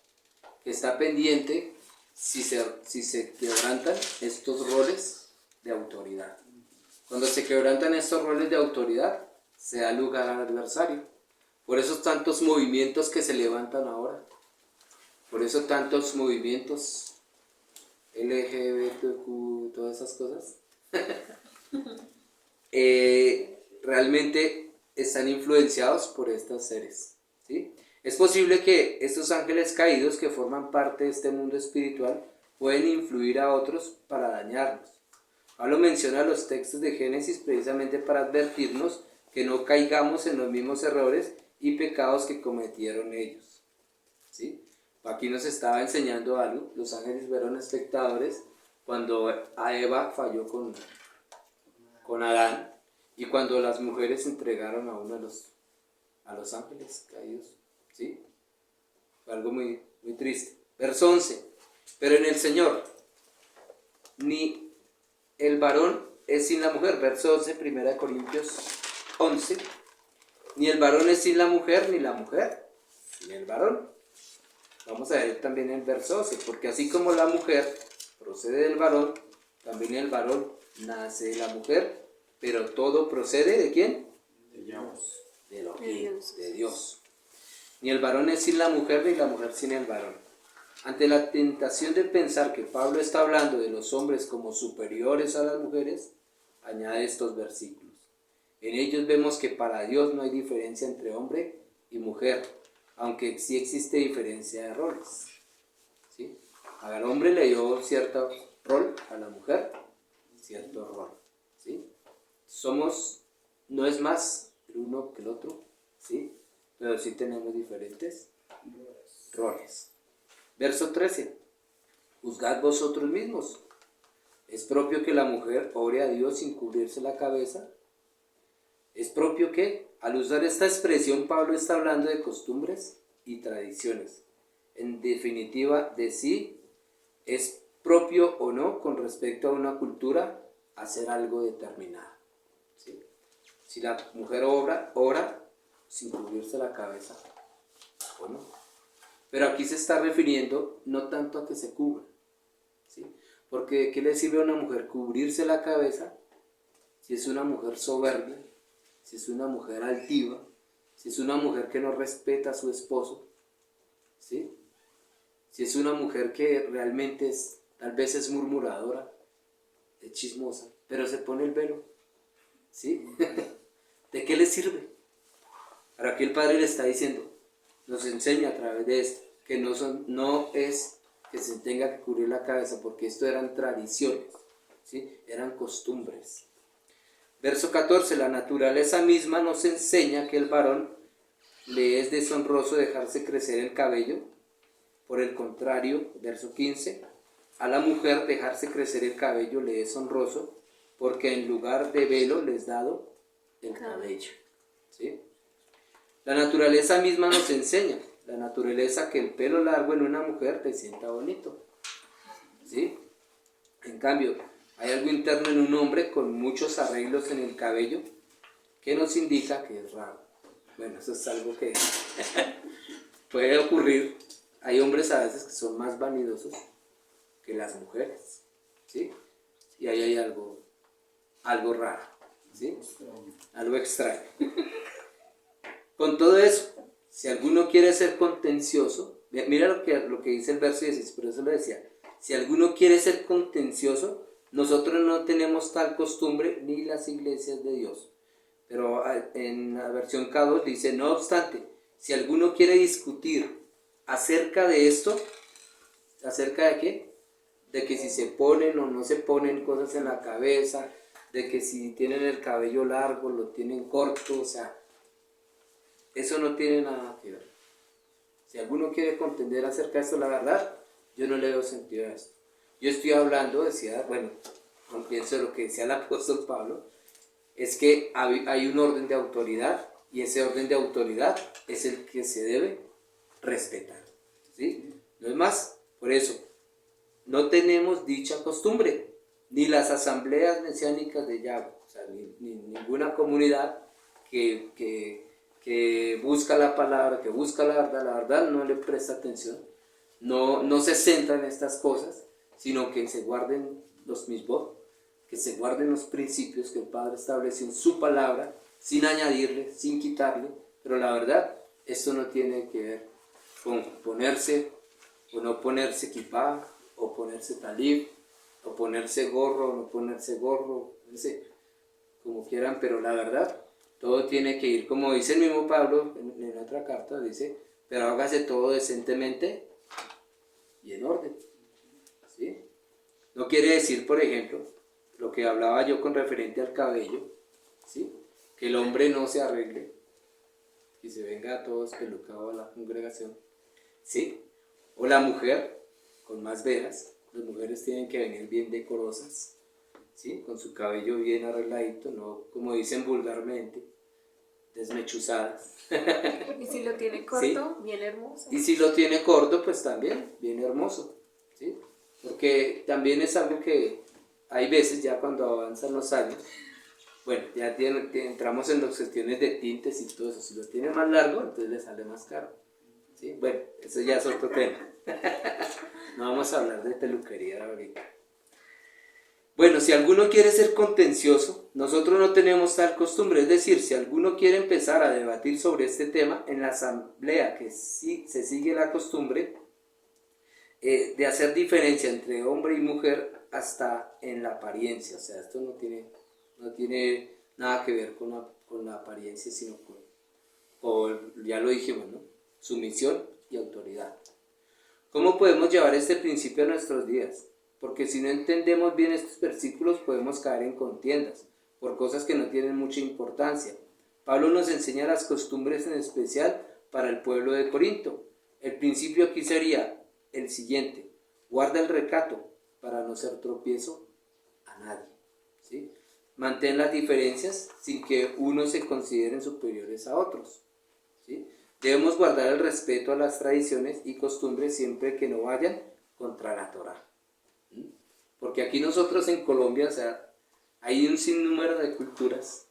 que está pendiente si se quebrantan estos roles de autoridad. Cuando se quebrantan estos roles de autoridad, se da lugar al adversario. Por eso tantos movimientos que se levantan ahora. Por eso tantos movimientos LGBTQ, todas esas cosas. Realmente están influenciados por estos seres, ¿sí? Es posible que estos ángeles caídos que forman parte de este mundo espiritual pueden influir a otros para dañarnos. Pablo menciona los textos de Génesis precisamente para advertirnos que no caigamos en los mismos errores y pecados que cometieron ellos, ¿sí? Aquí nos estaba enseñando algo. Los ángeles fueron espectadores cuando a Eva falló con Adán y cuando las mujeres entregaron a uno a los ángeles caídos, ¿sí? Fue algo muy, muy triste. Verso 11. Pero en el Señor ni el varón es sin la mujer. Verso 11, 1 Corintios 11. Ni el varón es sin la mujer, ni la mujer sin el varón. Vamos a ver también el verso 12, porque así como la mujer procede del varón, también el varón nace de la mujer, pero todo procede ¿de quién? De Yahweh. De lo De que Dios. de Dios. Ni el varón es sin la mujer, ni la mujer sin el varón. Ante la tentación de pensar que Pablo está hablando de los hombres como superiores a las mujeres, añade estos versículos. En ellos vemos que para Dios no hay diferencia entre hombre y mujer, aunque sí existe diferencia de roles, ¿sí? Al hombre le dio ciertos rol, a la mujer cierto rol, ¿sí? No es más el uno que el otro, ¿sí? Pero sí tenemos diferentes roles. Verso 13. Juzgad vosotros mismos. ¿Es propio que la mujer ore a Dios sin cubrirse la cabeza? ¿Es propio que, al usar esta expresión, Pablo está hablando de costumbres y tradiciones? En definitiva, de si es propio o no con respecto a una cultura hacer algo determinado, ¿sí? Si la mujer ora sin cubrirse la cabeza o no. Pero aquí se está refiriendo no tanto a que se cubra, ¿sí? Porque ¿qué le sirve a una mujer cubrirse la cabeza si es una mujer soberbia, si es una mujer altiva, si es una mujer que no respeta a su esposo, ¿sí? Si es una mujer que realmente tal vez es murmuradora, es chismosa, pero se pone el velo, ¿sí? ¿De qué le sirve? Ahora aquí el Padre le está diciendo, nos enseña a través de esto, que no es que se tenga que cubrir la cabeza, porque esto eran tradiciones, ¿sí? Eran costumbres. Verso 14, la naturaleza misma nos enseña que el varón le es deshonroso dejarse crecer el cabello. Por el contrario, verso 15, a la mujer dejarse crecer el cabello le es honroso, porque en lugar de velo le es dado el cabello, ¿sí? La naturaleza misma nos enseña, la naturaleza, que el pelo largo en una mujer le sienta bonito, ¿sí? En cambio, hay algo interno en un hombre con muchos arreglos en el cabello que nos indica que es raro. Bueno, eso es algo que puede ocurrir. Hay hombres a veces que son más vanidosos que las mujeres, ¿sí? Y ahí hay algo raro, ¿sí? Algo extraño. Con todo eso, si alguno quiere ser contencioso, mira lo que dice el verso 16, por eso lo decía, si alguno quiere ser contencioso, nosotros no tenemos tal costumbre ni las iglesias de Dios. Pero en la versión K2 dice, no obstante, si alguno quiere discutir acerca de esto, ¿acerca de qué? De que si se ponen o no se ponen cosas en la cabeza, de que si tienen el cabello largo, lo tienen corto, o sea, eso no tiene nada que ver. Si alguno quiere contender acerca de esto, la verdad, yo no le veo sentido a esto. Yo estoy hablando, pienso lo que decía el apóstol Pablo, es que hay un orden de autoridad, y ese orden de autoridad es el que se debe respetar, ¿sí? No es más, por eso, no tenemos dicha costumbre, ni las asambleas mesiánicas de Yahweh, o sea, ni ninguna comunidad que busca la palabra, que busca la verdad no le presta atención, no se centra en estas cosas, sino que se guarden los misbot, que se guarden los principios que el Padre estableció en su palabra, sin añadirle, sin quitarle, pero la verdad, esto no tiene que ver con ponerse o no ponerse kipá, o ponerse talib, o ponerse gorro, o no ponerse gorro, no sé, como quieran, pero la verdad, todo tiene que ir, como dice el mismo Pablo en otra carta, dice, pero hágase todo decentemente y en orden, ¿sí? No quiere decir, por ejemplo, lo que hablaba yo con referente al cabello, ¿sí? Que el hombre no se arregle y se venga a todos pelucado a la congregación, ¿sí? O la mujer, con más veras, las mujeres tienen que venir bien decorosas, ¿sí? Con su cabello bien arregladito, no como dicen vulgarmente, desmechuzadas. Y si lo tiene corto, ¿sí? Bien hermoso. Y si lo tiene corto, pues también, bien hermoso, ¿sí? Porque también es algo que hay veces ya cuando avanzan los años, bueno, ya entramos en las cuestiones de tintes y todo eso, si lo tiene más largo, entonces le sale más caro, ¿sí? Bueno, eso ya es otro tema. No vamos a hablar de peluquería ahorita. Bueno, si alguno quiere ser contencioso, nosotros no tenemos tal costumbre, es decir, si alguno quiere empezar a debatir sobre este tema en la asamblea, que sí se sigue la costumbre de hacer diferencia entre hombre y mujer hasta en la apariencia, o sea, esto no tiene nada que ver con la apariencia, sino con, ya lo dijimos, ¿no? Sumisión y autoridad. ¿Cómo podemos llevar este principio a nuestros días? porque si no entendemos bien estos versículos podemos caer en contiendas por cosas que no tienen mucha importancia. Pablo nos enseña las costumbres en especial para el pueblo de Corinto. El principio aquí sería el siguiente: guarda el recato para no ser tropiezo a nadie, ¿sí? Mantén las diferencias sin que unos se consideren superiores a otros, ¿sí? Debemos guardar el respeto a las tradiciones y costumbres siempre que no vayan contra la Torá. Porque aquí nosotros en Colombia, o sea, hay un sinnúmero de culturas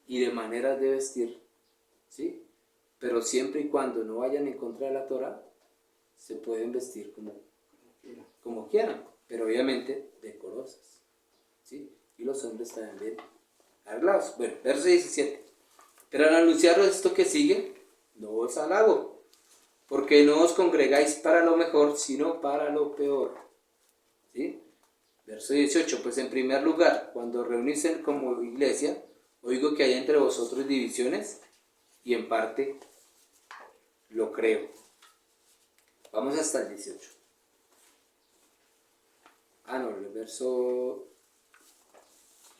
y de maneras de vestir, ¿sí? Pero siempre y cuando no vayan en contra de la Torá, se pueden vestir como quieran, pero obviamente decorosas, ¿sí? Y los hombres también bien arreglados. Bueno, verso 17. Pero al anunciaros esto que sigue, no os halago, porque no os congregáis para lo mejor, sino para lo peor, ¿sí? Verso 18. Pues en primer lugar, cuando reunís como iglesia, oigo que hay entre vosotros divisiones, y en parte lo creo. Vamos hasta el 18. El verso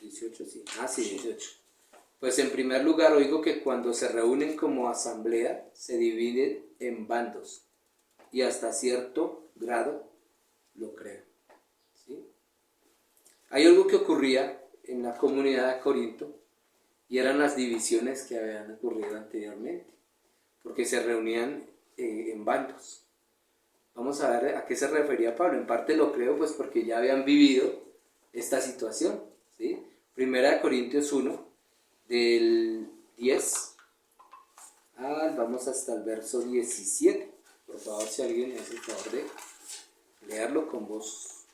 18, sí. Sí, 18. Pues en primer lugar oigo que cuando se reúnen como asamblea, se dividen en bandos, y hasta cierto grado lo creo, ¿sí? Hay algo que ocurría en la comunidad de Corinto, y eran las divisiones que habían ocurrido anteriormente, porque se reunían en bandos. Vamos a ver a qué se refería Pablo. En parte lo creo, pues porque ya habían vivido esta situación, ¿sí? Primera de Corintios 1, del 10 vamos hasta el verso 17. Por favor, si alguien me hace el favor de leerlo con voz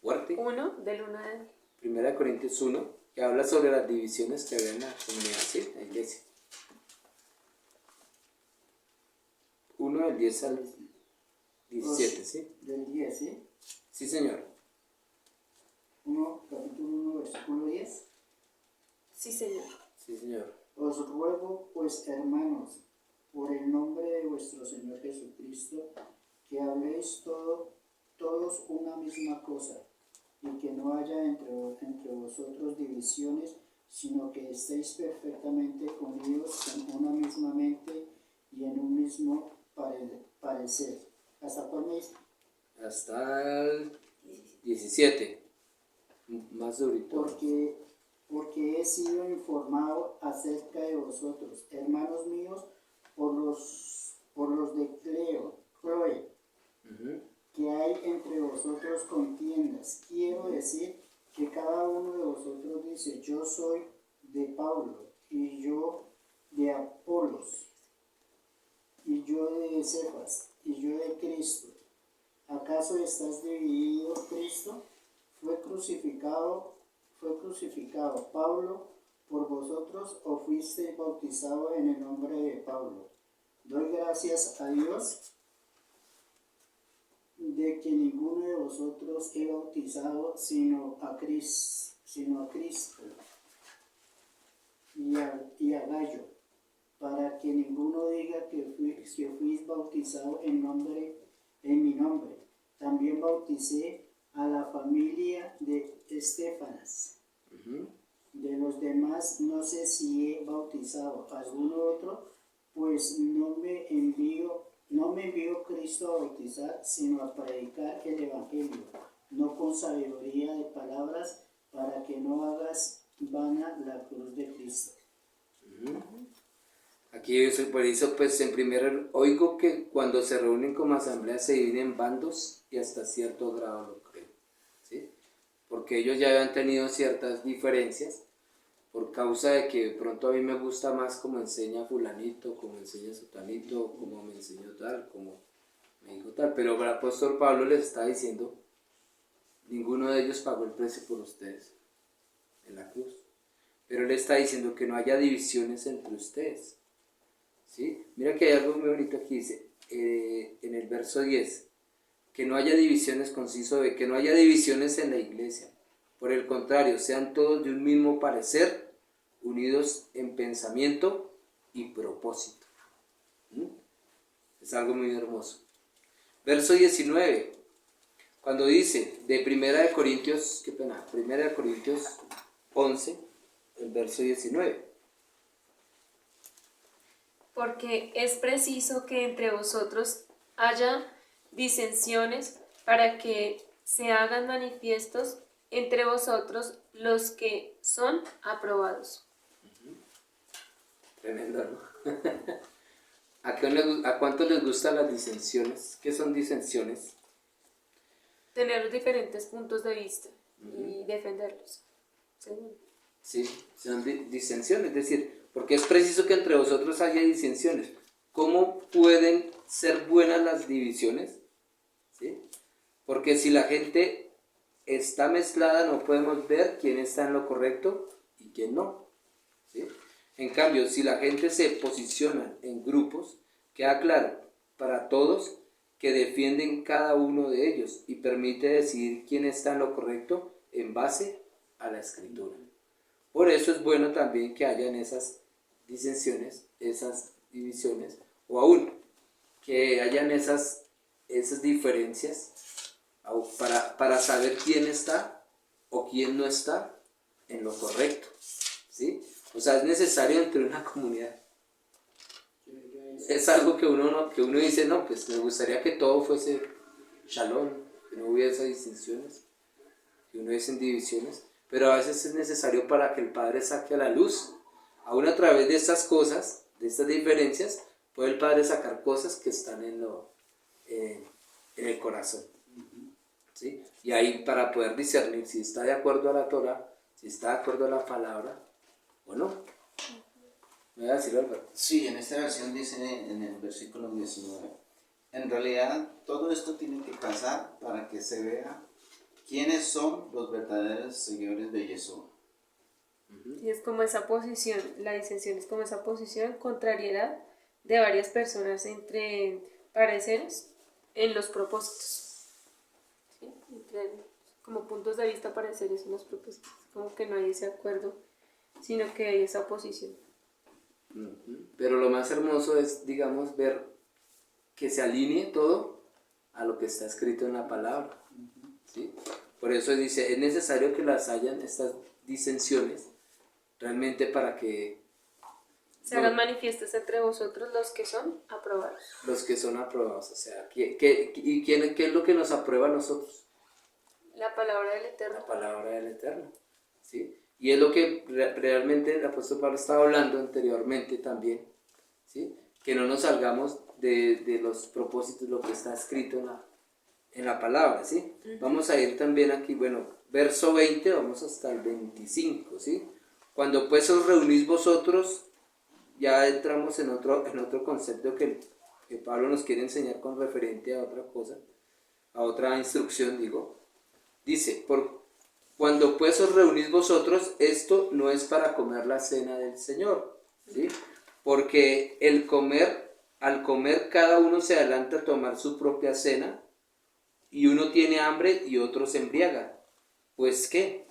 fuerte. 1, del 1 al... Primera de Corintios 1, que habla sobre las divisiones que había en la comunidad, ¿sí? La iglesia. 1 del 10 al 17, ¿sí? Del 10, ¿sí? Sí, señor. Capítulo 1, versículo 10. Sí, Señor. Sí, señor. Os ruego, pues, hermanos, por el nombre de vuestro Señor Jesucristo, que habléis todos una misma cosa, y que no haya entre vosotros divisiones, sino que estéis perfectamente unidos en una misma mente y en un mismo parecer. ¿Hasta cuál me dice? Hasta el 17. Más durito. Porque he sido informado acerca de vosotros, hermanos míos, por los de Chloe, que hay entre vosotros contiendas. Quiero decir que cada uno de vosotros dice: yo soy de Pablo, y yo de Apolos, y yo de Cefas, y yo de Cristo. ¿Acaso estás dividido, Cristo? ¿Fue crucificado Pablo por vosotros, o fuiste bautizado en el nombre de Pablo? Doy gracias a Dios de que ninguno de vosotros he bautizado sino a Cristo y a Gallo, para que ninguno diga que fuis bautizado en mi nombre. También bauticé a la familia de Estéfanas. De los demás no sé si he bautizado a alguno otro, pues no me envió Cristo a bautizar, sino a predicar el Evangelio, no con sabiduría de palabras, para que no hagas vana la cruz de Cristo. Aquí por eso, pues en primer oigo que cuando se reúnen como asamblea se dividen en bandos, y hasta cierto grado lo creo, ¿sí? Porque ellos ya habían tenido ciertas diferencias por causa de que de pronto a mí me gusta más como enseña fulanito, como enseña sutanito, como me enseñó tal, como me dijo tal, pero el apóstol Pablo les está diciendo: ninguno de ellos pagó el precio por ustedes en la cruz, pero él está diciendo que no haya divisiones entre ustedes, ¿sí? Mira que hay algo muy bonito aquí, dice en el verso 10, que no haya divisiones, conciso de que no haya divisiones en la iglesia. Por el contrario, sean todos de un mismo parecer, unidos en pensamiento y propósito. Es algo muy hermoso. Verso 19. Cuando dice de Primera de Corintios, Primera de Corintios 11, el verso 19. Porque es preciso que entre vosotros haya disensiones para que se hagan manifiestos entre vosotros los que son aprobados. Tremendo, ¿no? ¿A cuántos les gustan las disensiones? ¿Qué son disensiones? Tener diferentes puntos de vista y defenderlos. Sí, son disensiones, es decir, porque es preciso que entre vosotros haya disensiones. ¿Cómo pueden ser buenas las divisiones? ¿Sí? Porque si la gente está mezclada, no podemos ver quién está en lo correcto y quién no. ¿Sí? En cambio, si la gente se posiciona en grupos, queda claro para todos que defienden cada uno de ellos y permite decidir quién está en lo correcto en base a la escritura. Por eso es bueno también que hayan esas disensiones, esas divisiones, o aún que hayan esas diferencias para saber quién está o quién no está en lo correcto, ¿sí? O sea, es necesario entre una comunidad. Es algo que uno dice, no, pues me gustaría que todo fuese shalom, que no hubiese distinciones, que no hubiesen divisiones, pero a veces es necesario para que el Padre saque a la luz, aún a través de estas cosas, de estas diferencias, puede el Padre sacar cosas que están en el corazón, ¿sí? Y ahí para poder discernir si está de acuerdo a la Torah, si está de acuerdo a la palabra o no. ¿Me voy a decir, Alberto? Sí, en esta versión dice en el versículo 19, en realidad todo esto tiene que pasar para que se vea quiénes son los verdaderos seguidores de Yeshua. Y es como esa posición, la disensión es como esa posición, contrariedad de varias personas entre pareceres en los propósitos. ¿Sí? Como puntos de vista, pareceres en los propósitos. Como que no hay ese acuerdo, sino que hay esa oposición. Pero lo más hermoso es, digamos, ver que se alinee todo a lo que está escrito en la palabra, ¿sí? Por eso dice, es necesario que las hayan estas disensiones realmente para que se hagan manifiestos entre vosotros los que son aprobados. Los que son aprobados, o sea, ¿qué es lo que nos aprueba a nosotros? La palabra del Eterno. La palabra del Eterno, ¿sí? Y es lo que realmente el apóstol Pablo estaba hablando anteriormente también, ¿sí? Que no nos salgamos de los propósitos, lo que está escrito en la palabra, ¿sí? Vamos a ir también aquí, bueno, verso 20, vamos hasta el 25, ¿sí? Cuando pues os reunís vosotros, ya entramos en otro concepto que Pablo nos quiere enseñar con referente a otra cosa, a otra instrucción, digo. Dice, cuando pues os reunís vosotros, esto no es para comer la cena del Señor, ¿sí? Porque al comer cada uno se adelanta a tomar su propia cena, y uno tiene hambre y otro se embriaga. Pues ¿qué?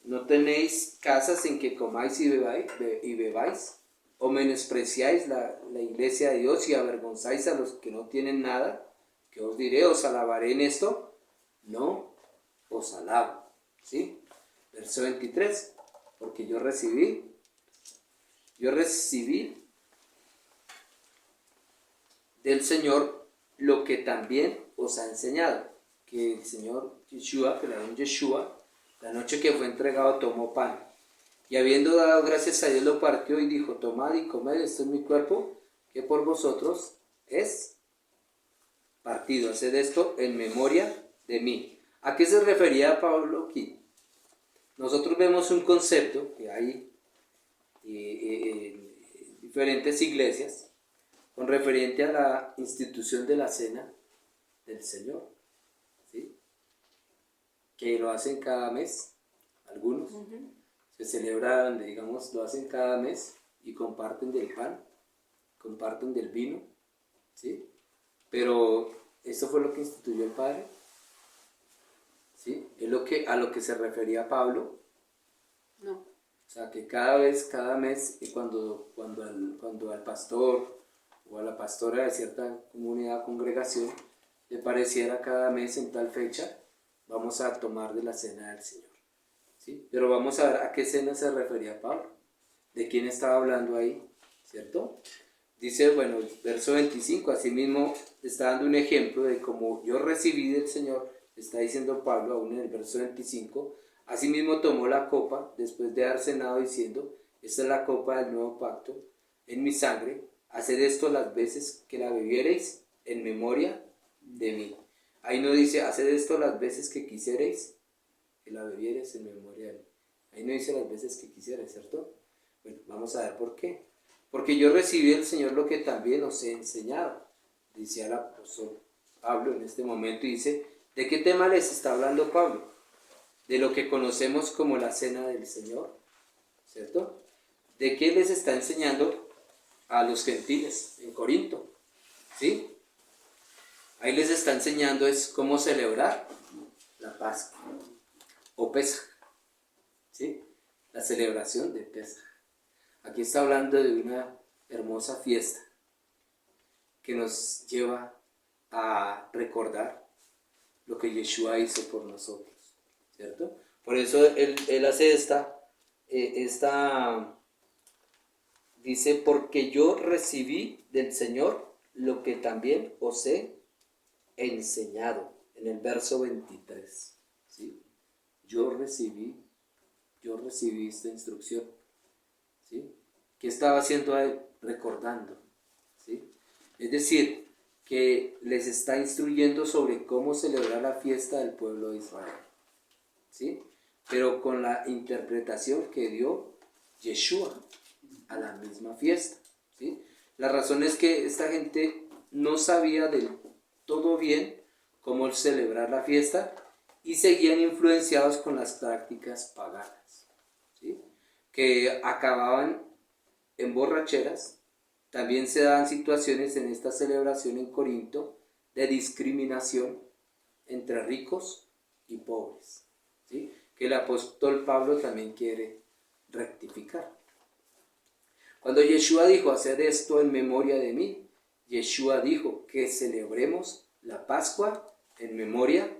¿No tenéis casas en que comáis y bebáis? ¿O menospreciáis la iglesia de Dios y avergonzáis a los que no tienen nada? ¿Qué os diré? ¿Os alabaré en esto? No, os alabo. ¿Sí? Verso 23, porque yo recibí del Señor lo que también os ha enseñado, que el Señor Yeshua, que la noche que fue entregado tomó pan, y habiendo dado gracias a Dios lo partió y dijo, tomad y comed, esto es mi cuerpo, que por vosotros es partido, haced esto en memoria de mí. ¿A qué se refería Pablo aquí? Nosotros vemos un concepto que hay en diferentes iglesias con referente a la institución de la cena del Señor, ¿sí? Que lo hacen cada mes, algunos, se celebran, digamos, lo hacen cada mes y comparten del pan, comparten del vino, ¿sí? Pero esto fue lo que instituyó el Padre, ¿sí? Es a lo que se refería Pablo. No. O sea, que cada mes, y cuando al pastor o a la pastora de cierta comunidad o congregación le pareciera cada mes en tal fecha, vamos a tomar de la cena del Señor. ¿Sí? Pero vamos a ver a qué cena se refería Pablo, de quién estaba hablando ahí, ¿cierto? Dice, bueno, el verso 25, asimismo está dando un ejemplo de cómo yo recibí del Señor, está diciendo Pablo aún en el verso 25, asimismo tomó la copa después de haber cenado diciendo, esta es la copa del nuevo pacto, en mi sangre, haced esto las veces que la bebiereis en memoria de mí. Ahí no dice, haced esto las veces que quisiereis, que la bebiereis en memoria de mí. Ahí no dice las veces que quisiereis, ¿cierto? Bueno, vamos a ver por qué. Porque yo recibí del Señor lo que también os he enseñado, dice el apóstol Pablo en este momento, y dice, ¿de qué tema les está hablando Pablo? De lo que conocemos como la cena del Señor, ¿cierto? ¿De qué les está enseñando a los gentiles en Corinto? ¿Sí? Ahí les está enseñando es cómo celebrar la Pascua o Pesaj, ¿sí? La celebración de Pesaj. Aquí está hablando de una hermosa fiesta que nos lleva a recordar lo que Yeshua hizo por nosotros, ¿cierto? Por eso él hace dice, porque yo recibí del Señor lo que también os he enseñado, en el verso 23, ¿sí? Yo recibí esta instrucción, ¿sí? ¿Qué estaba haciendo él? Recordando, ¿sí? Es decir, que les está instruyendo sobre cómo celebrar la fiesta del pueblo de Israel, ¿sí? Pero con la interpretación que dio Yeshua a la misma fiesta, ¿sí? La razón es que esta gente no sabía del todo bien cómo celebrar la fiesta y seguían influenciados con las prácticas paganas, ¿sí? Que acababan en borracheras. También se daban situaciones en esta celebración en Corinto de discriminación entre ricos y pobres, ¿sí? Que el apóstol Pablo también quiere rectificar. Cuando Yeshua dijo, haced esto en memoria de mí, Yeshua dijo que celebremos la Pascua en memoria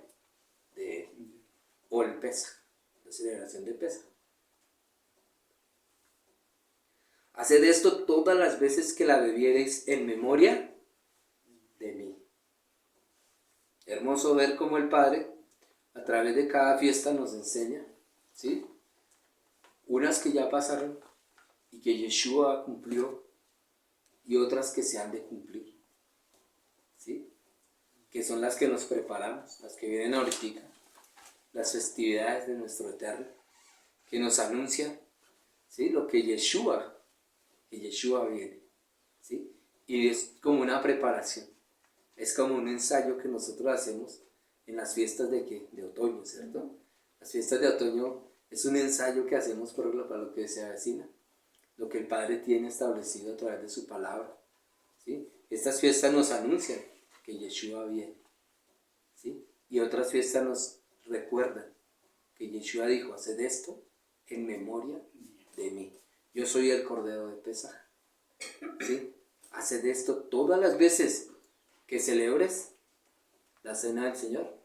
de él, o el Pesaj, la celebración de Pesaj. Haced esto todas las veces que la bebiereis en memoria de mí. Hermoso ver cómo el Padre, a través de cada fiesta, nos enseña, ¿sí? Unas que ya pasaron y que Yeshua cumplió, y otras que se han de cumplir, ¿sí? Que son las que nos preparamos, las que vienen ahorita, las festividades de nuestro Eterno, que nos anuncian, ¿sí? Lo que Yeshua viene, ¿sí? Y es como una preparación, es como un ensayo que nosotros hacemos en las fiestas de otoño, ¿cierto? Las fiestas de otoño es un ensayo que hacemos para lo que se avecina, lo que el Padre tiene establecido a través de su palabra, ¿sí? Estas fiestas nos anuncian que Yeshua viene, ¿sí? Y otras fiestas nos recuerdan que Yeshua dijo, haced esto en memoria de mí. Yo soy el Cordero de Pesaj, ¿sí? Haced esto todas las veces que celebres la cena del Señor.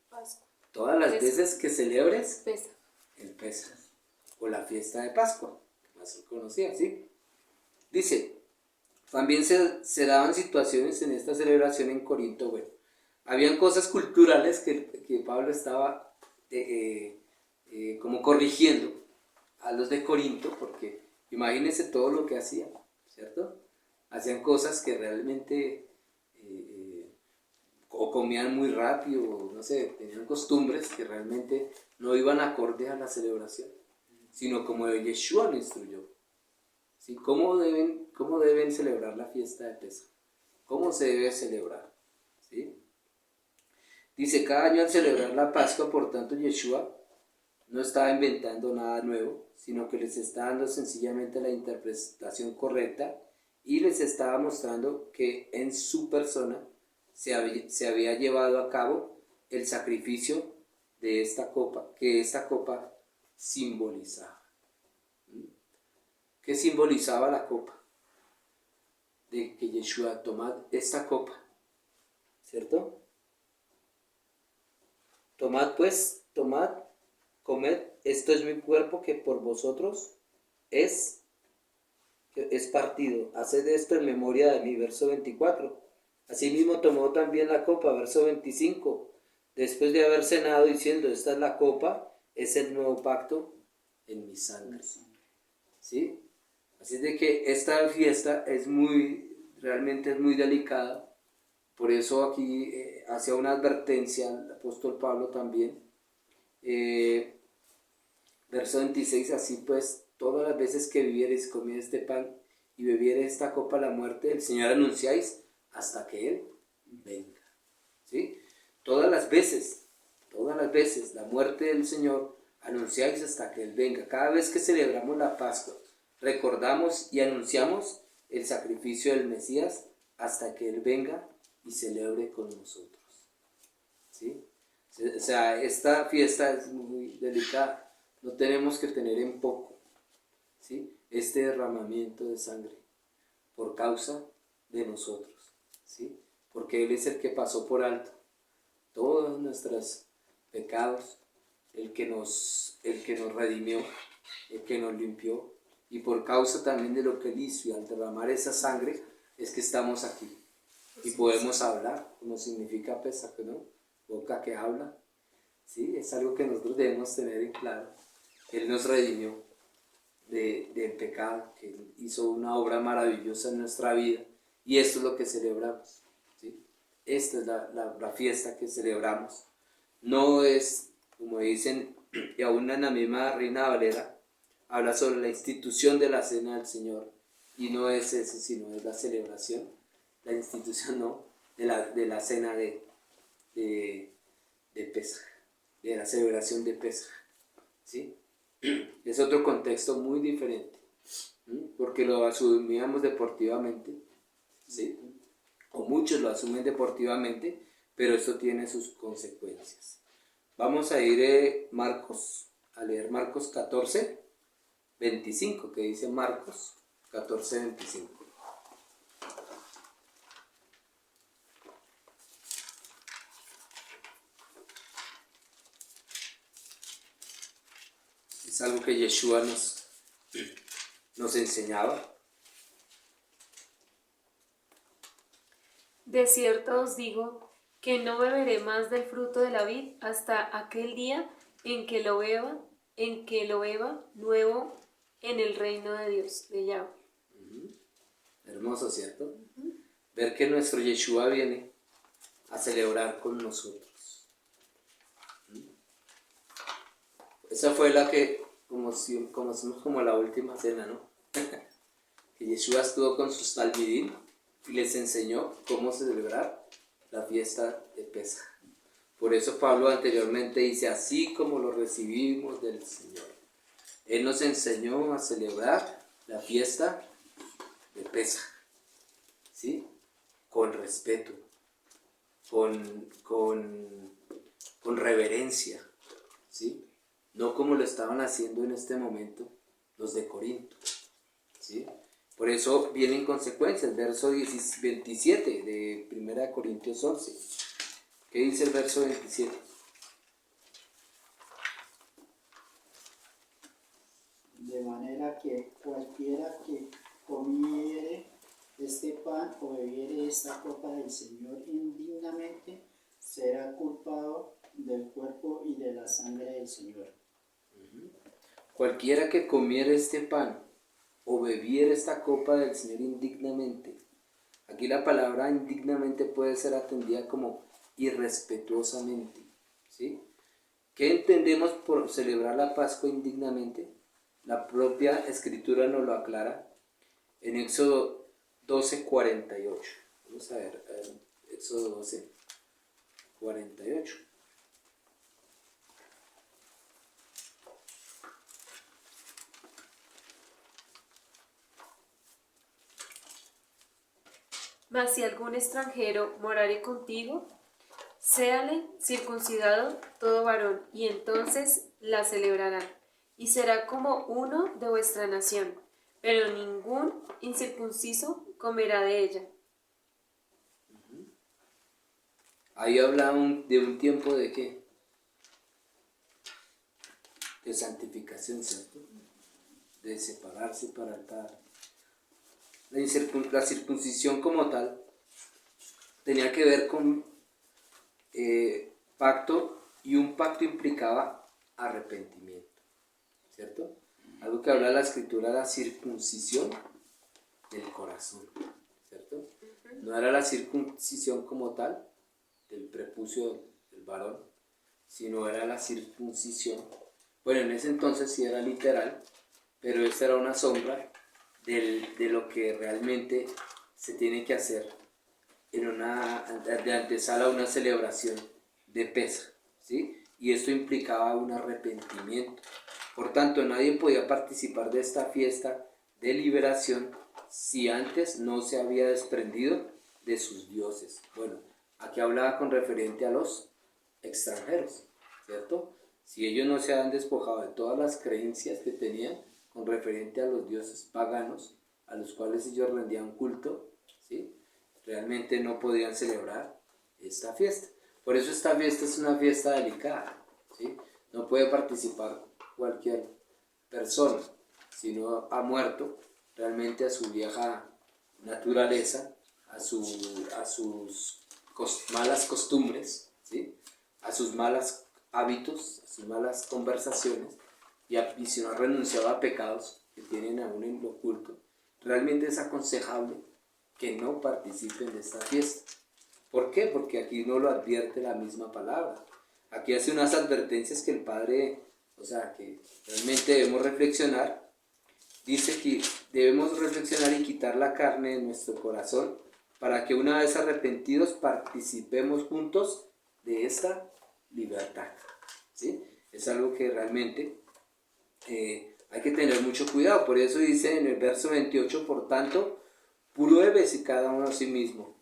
Pascua. Todas las veces que celebres Pesaj. el Pesaj o la fiesta de Pascua, que más conocía, ¿sí? Dice, también se daban situaciones en esta celebración en Corinto, bueno, habían cosas culturales que Pablo estaba como corrigiendo a los de Corinto, porque imagínense todo lo que hacían, ¿cierto? Hacían cosas que realmente o comían muy rápido, o no sé, tenían costumbres que realmente no iban acorde a la celebración, sino como Yeshua lo instruyó, ¿sí? ¿Cómo deben celebrar la fiesta de Pesaj? ¿Cómo se debe celebrar? ¿Sí? Dice, cada año al celebrar la Pascua, por tanto, Yeshua no estaba inventando nada nuevo, sino que les está dando sencillamente la interpretación correcta y les estaba mostrando que en su persona se había llevado a cabo el sacrificio de esta copa, que esta copa simbolizaba. ¿Qué simbolizaba la copa? De que Yeshua tomad esta copa, ¿cierto? Tomad pues, comed, esto es mi cuerpo que por vosotros es partido. Haced esto en memoria de mí, verso 24. Asimismo tomó también la copa, verso 25, después de haber cenado diciendo, esta es la copa, es el nuevo pacto en mi sangre. ¿Sí? Así es de que esta fiesta realmente es muy delicada. Por eso aquí hacía una advertencia el apóstol Pablo también. Verso 26, así pues, todas las veces que viviereis, comiereis este pan y bebiereis esta copa la muerte del Señor anunciáis hasta que Él venga. ¿Sí? Todas las veces, la muerte del Señor anunciáis hasta que Él venga. Cada vez que celebramos la Pascua, recordamos y anunciamos el sacrificio del Mesías hasta que Él venga y celebre con nosotros. ¿Sí? O sea, esta fiesta es muy delicada. No tenemos que tener en poco, ¿sí?, este derramamiento de sangre por causa de nosotros, ¿sí? Porque Él es el que pasó por alto todos nuestros pecados, el que nos redimió, el que nos limpió, y por causa también de lo que Él hizo, y al derramar esa sangre es que estamos aquí y podemos hablar, como significa Pesaj, ¿no? Boca que habla, ¿sí? Es algo que nosotros debemos tener en claro. Él nos redimió del pecado, que Él hizo una obra maravillosa en nuestra vida, y esto es lo que celebramos, ¿sí? Esta es la fiesta que celebramos. No es, como dicen, y aún en la misma Reina Valera, habla sobre la institución de la cena del Señor, y no es eso, sino es la celebración, la institución, no, de la cena de Pesaj, de la celebración de Pesaj, ¿sí? Es otro contexto muy diferente, porque lo asumíamos deportivamente, ¿sí? O muchos lo asumen deportivamente, pero esto tiene sus consecuencias. Vamos a ir a leer Marcos 14, 25, que dice Marcos 14, 25. Es algo que Yeshua nos enseñaba. De cierto os digo que no beberé más del fruto de la vid hasta aquel día en que lo beba nuevo en el reino de Dios, de Yahweh. Hermoso, ¿cierto? Ver que nuestro Yeshua viene a celebrar con nosotros. Esa fue la que conocimos como la última cena, ¿no? Que Yeshua estuvo con sus talmidim y les enseñó cómo celebrar la fiesta de Pesaj. Por eso Pablo anteriormente dice, así como lo recibimos del Señor. Él nos enseñó a celebrar la fiesta de Pesaj, ¿sí? Con respeto, con reverencia, ¿sí? No como lo estaban haciendo en este momento los de Corinto, ¿sí? Por eso vienen consecuencias. Verso 27 de 1 Corintios 11. ¿Qué dice el verso 27? De manera que cualquiera que comiere este pan o bebiere esta copa del Señor indignamente será culpado del cuerpo y de la sangre del Señor. Cualquiera que comiere este pan o bebiera esta copa del Señor indignamente. Aquí la palabra indignamente puede ser atendida como irrespetuosamente, ¿sí? ¿Qué entendemos por celebrar la Pascua indignamente? La propia Escritura nos lo aclara en Éxodo 12, 48. Vamos a ver, Éxodo 12, 48. Mas si algún extranjero morare contigo, séale circuncidado todo varón, y entonces la celebrarán, y será como uno de vuestra nación, pero ningún incircunciso comerá de ella. Ahí habla de un tiempo de qué? De santificación, ¿cierto? De separarse para el Padre. La circuncisión como tal tenía que ver con pacto, y un pacto implicaba arrepentimiento, ¿cierto? Algo que habla la escritura, la circuncisión del corazón, ¿cierto? No era la circuncisión como tal del prepucio del varón, sino era la circuncisión. Bueno, en ese entonces sí era literal, pero esta era una sombra de lo que realmente se tiene que hacer de antesala a una celebración de Pesaj, ¿sí? Y esto implicaba un arrepentimiento. Por tanto, nadie podía participar de esta fiesta de liberación si antes no se había desprendido de sus dioses. Bueno, aquí hablaba con referente a los extranjeros, ¿cierto? Si ellos no se habían despojado de todas las creencias que tenían con referente a los dioses paganos a los cuales ellos rendían culto, ¿sí? Realmente no podían celebrar esta fiesta. Por eso esta fiesta es una fiesta delicada, ¿sí? No puede participar cualquier persona, si no ha muerto realmente a su vieja naturaleza, a sus malas costumbres, ¿sí? A sus malos hábitos, a sus malas conversaciones, y si no ha renunciado a pecados que tienen aún en lo oculto, realmente es aconsejable que no participen de esta fiesta. ¿Por qué? Porque aquí no lo advierte la misma palabra. Aquí hace unas advertencias que el Padre, o sea, que realmente debemos reflexionar. Dice que debemos reflexionar y quitar la carne de nuestro corazón para que una vez arrepentidos participemos juntos de esta libertad, ¿sí? Es algo que realmente hay que tener mucho cuidado. Por eso dice en el verso 28, por tanto, pruébese cada uno a sí mismo.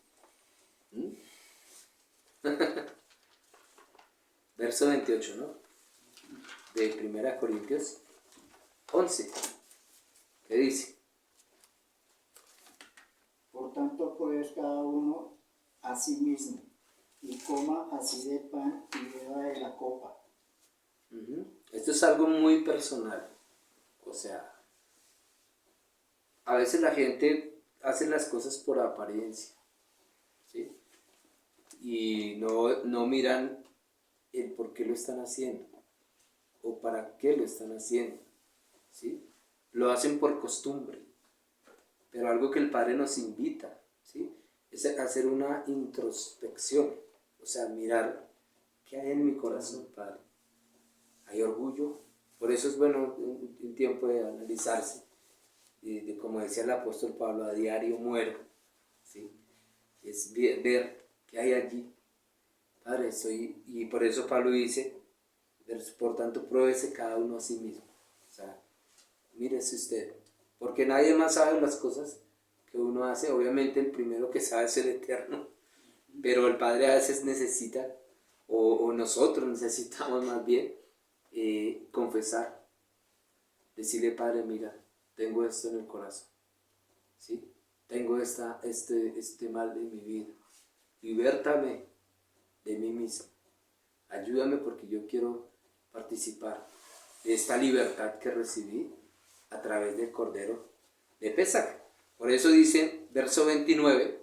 Verso 28, ¿no? De 1 Corintios 11. ¿Qué dice? Por tanto, pues cada uno a sí mismo, y coma así del pan y beba de la copa. Esto es algo muy personal. O sea, a veces la gente hace las cosas por apariencia, ¿sí? Y no miran el por qué lo están haciendo o para qué lo están haciendo, ¿sí? Lo hacen por costumbre, pero algo que el Padre nos invita, ¿sí? Es a hacer una introspección, o sea, mirar qué hay en mi corazón, Padre. ¿Hay orgullo? Por eso es bueno un tiempo de analizarse, de como decía el apóstol Pablo, a diario muero, ¿sí? Es ver qué hay allí. Padre, y por eso Pablo dice, por tanto, pruébese cada uno a sí mismo. O sea, mírese usted, porque nadie más sabe las cosas que uno hace. Obviamente el primero que sabe es el Eterno, pero el Padre a veces necesita, o nosotros necesitamos más bien, confesar, decirle, Padre, mira, tengo esto en el corazón, ¿sí? Tengo este mal de mi vida, libértame de mí mismo, ayúdame porque yo quiero participar de esta libertad que recibí a través del Cordero de Pesaj. Por eso dice, verso 29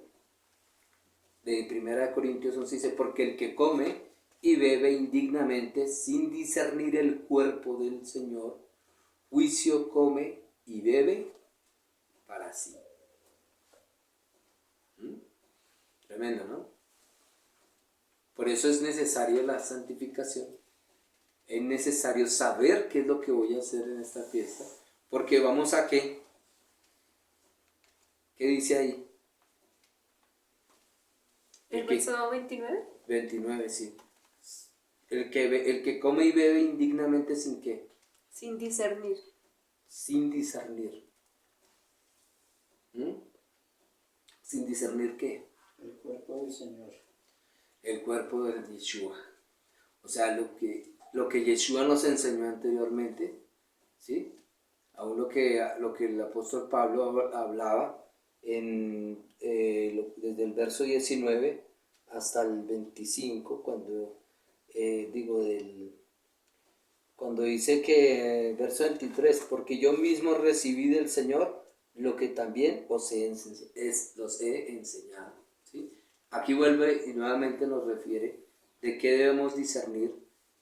de 1 Corintios 11, dice, porque el que come y bebe indignamente sin discernir el cuerpo del Señor, juicio come y bebe para sí. Tremendo, ¿no? Por eso es necesaria la santificación. Es necesario saber qué es lo que voy a hacer en esta fiesta, porque vamos a ¿qué? ¿Qué dice ahí? ¿El verso 29? 29, sí. El que come y bebe indignamente sin qué. Sin discernir. Sin discernir. ¿Sin discernir qué? El cuerpo del Señor. El cuerpo de Yeshua. O sea, lo que Yeshua nos enseñó anteriormente, ¿sí? Aún lo que el apóstol Pablo hablaba desde el verso 19 hasta el 25, cuando dice que, verso 23, porque yo mismo recibí del Señor lo que también los he enseñado. ¿Sí? Aquí vuelve y nuevamente nos refiere de qué debemos discernir,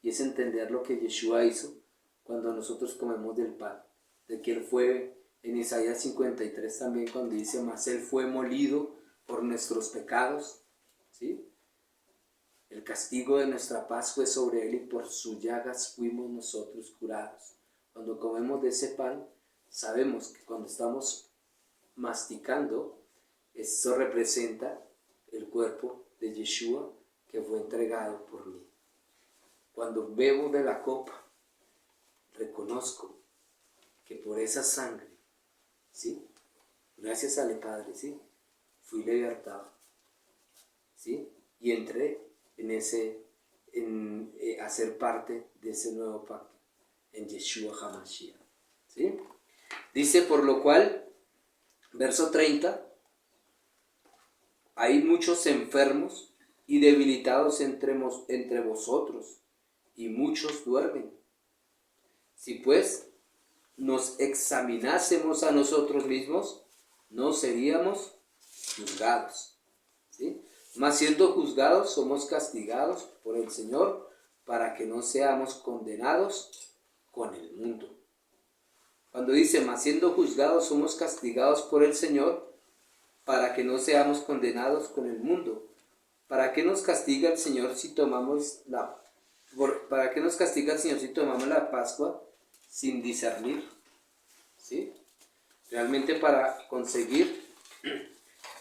y es entender lo que Yeshua hizo cuando nosotros comemos del pan, de que Él fue, en Isaías 53 también, cuando dice, mas Él fue molido por nuestros pecados, ¿sí? El castigo de nuestra paz fue sobre Él y por sus llagas fuimos nosotros curados. Cuando comemos de ese pan, sabemos que cuando estamos masticando, esto representa el cuerpo de Yeshua que fue entregado por mí. Cuando bebo de la copa, reconozco que por esa sangre, ¿sí? Gracias al Padre, ¿sí? Fui libertado, ¿sí? Y entré a ser parte de ese nuevo pacto en Yeshua HaMashiach, ¿sí? Dice, por lo cual, verso 30, hay muchos enfermos y debilitados entre vosotros, y muchos duermen. Si pues nos examinásemos a nosotros mismos, no seríamos juzgados, ¿sí? Mas siendo juzgados, somos castigados por el Señor para que no seamos condenados con el mundo. Cuando dice, mas siendo juzgados, somos castigados por el Señor para que no seamos condenados con el mundo. ¿Para qué nos castiga el Señor si tomamos la Pascua sin discernir? ¿Sí? Realmente para conseguir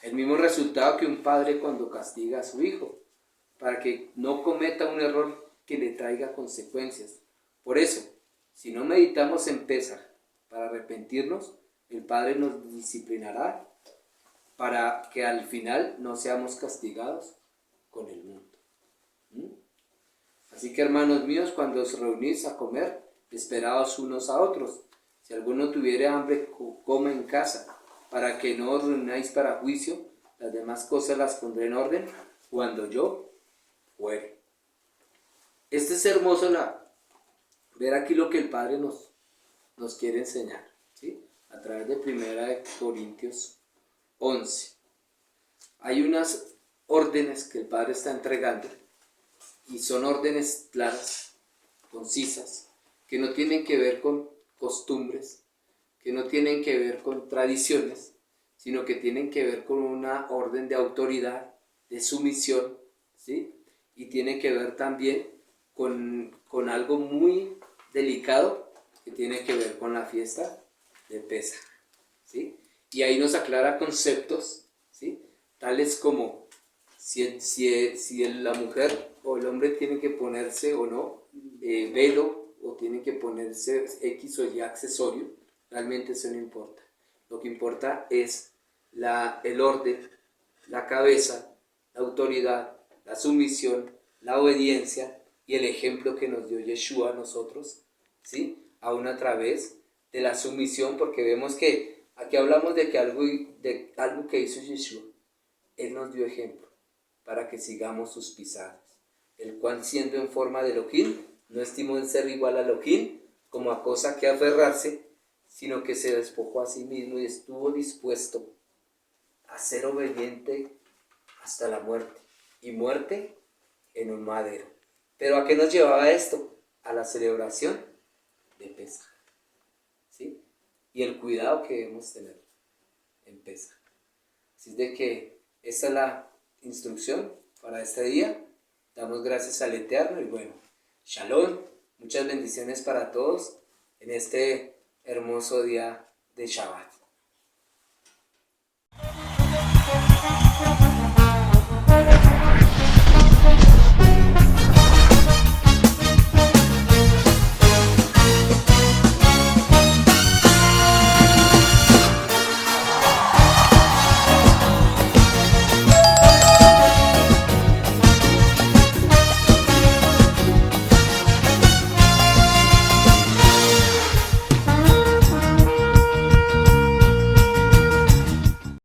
el mismo resultado que un padre cuando castiga a su hijo, para que no cometa un error que le traiga consecuencias. Por eso, si no meditamos en Pesaj para arrepentirnos, el Padre nos disciplinará para que al final no seamos castigados con el mundo. Así que, hermanos míos, cuando os reunís a comer, esperaos unos a otros. Si alguno tuviere hambre, coma en casa, para que no os reunáis para juicio. Las demás cosas las pondré en orden cuando yo fuere. Este es hermoso ver aquí lo que el Padre nos quiere enseñar, ¿sí? A través de 1 Corintios 11. Hay unas órdenes que el Padre está entregando, y son órdenes claras, concisas, que no tienen que ver con costumbres, que no tienen que ver con tradiciones, sino que tienen que ver con una orden de autoridad, de sumisión, ¿sí? Y tiene que ver también con algo muy delicado que tiene que ver con la fiesta de Pesaj, ¿sí? Y ahí nos aclara conceptos, ¿sí? Tales como si la mujer o el hombre tiene que ponerse o no velo, o tiene que ponerse X o Y accesorio. Realmente eso no importa. Lo que importa es el orden, la cabeza, la autoridad, la sumisión, la obediencia y el ejemplo que nos dio Yeshua a nosotros, ¿sí? Aún a través de la sumisión, porque vemos que aquí hablamos de algo que hizo Yeshua. Él nos dio ejemplo para que sigamos sus pisadas, el cual, siendo en forma de Elohim, no estimó en ser igual a Elohim como a cosa que aferrarse, sino que se despojó a sí mismo y estuvo dispuesto a ser obediente hasta la muerte, y muerte en un madero. ¿Pero a qué nos llevaba esto? A la celebración de Pesaj, ¿sí? Y el cuidado que debemos tener en Pesaj. Así es de que esta es la instrucción para este día. Damos gracias al Eterno y bueno, Shalom, muchas bendiciones para todos en este hermoso día de Shabbat.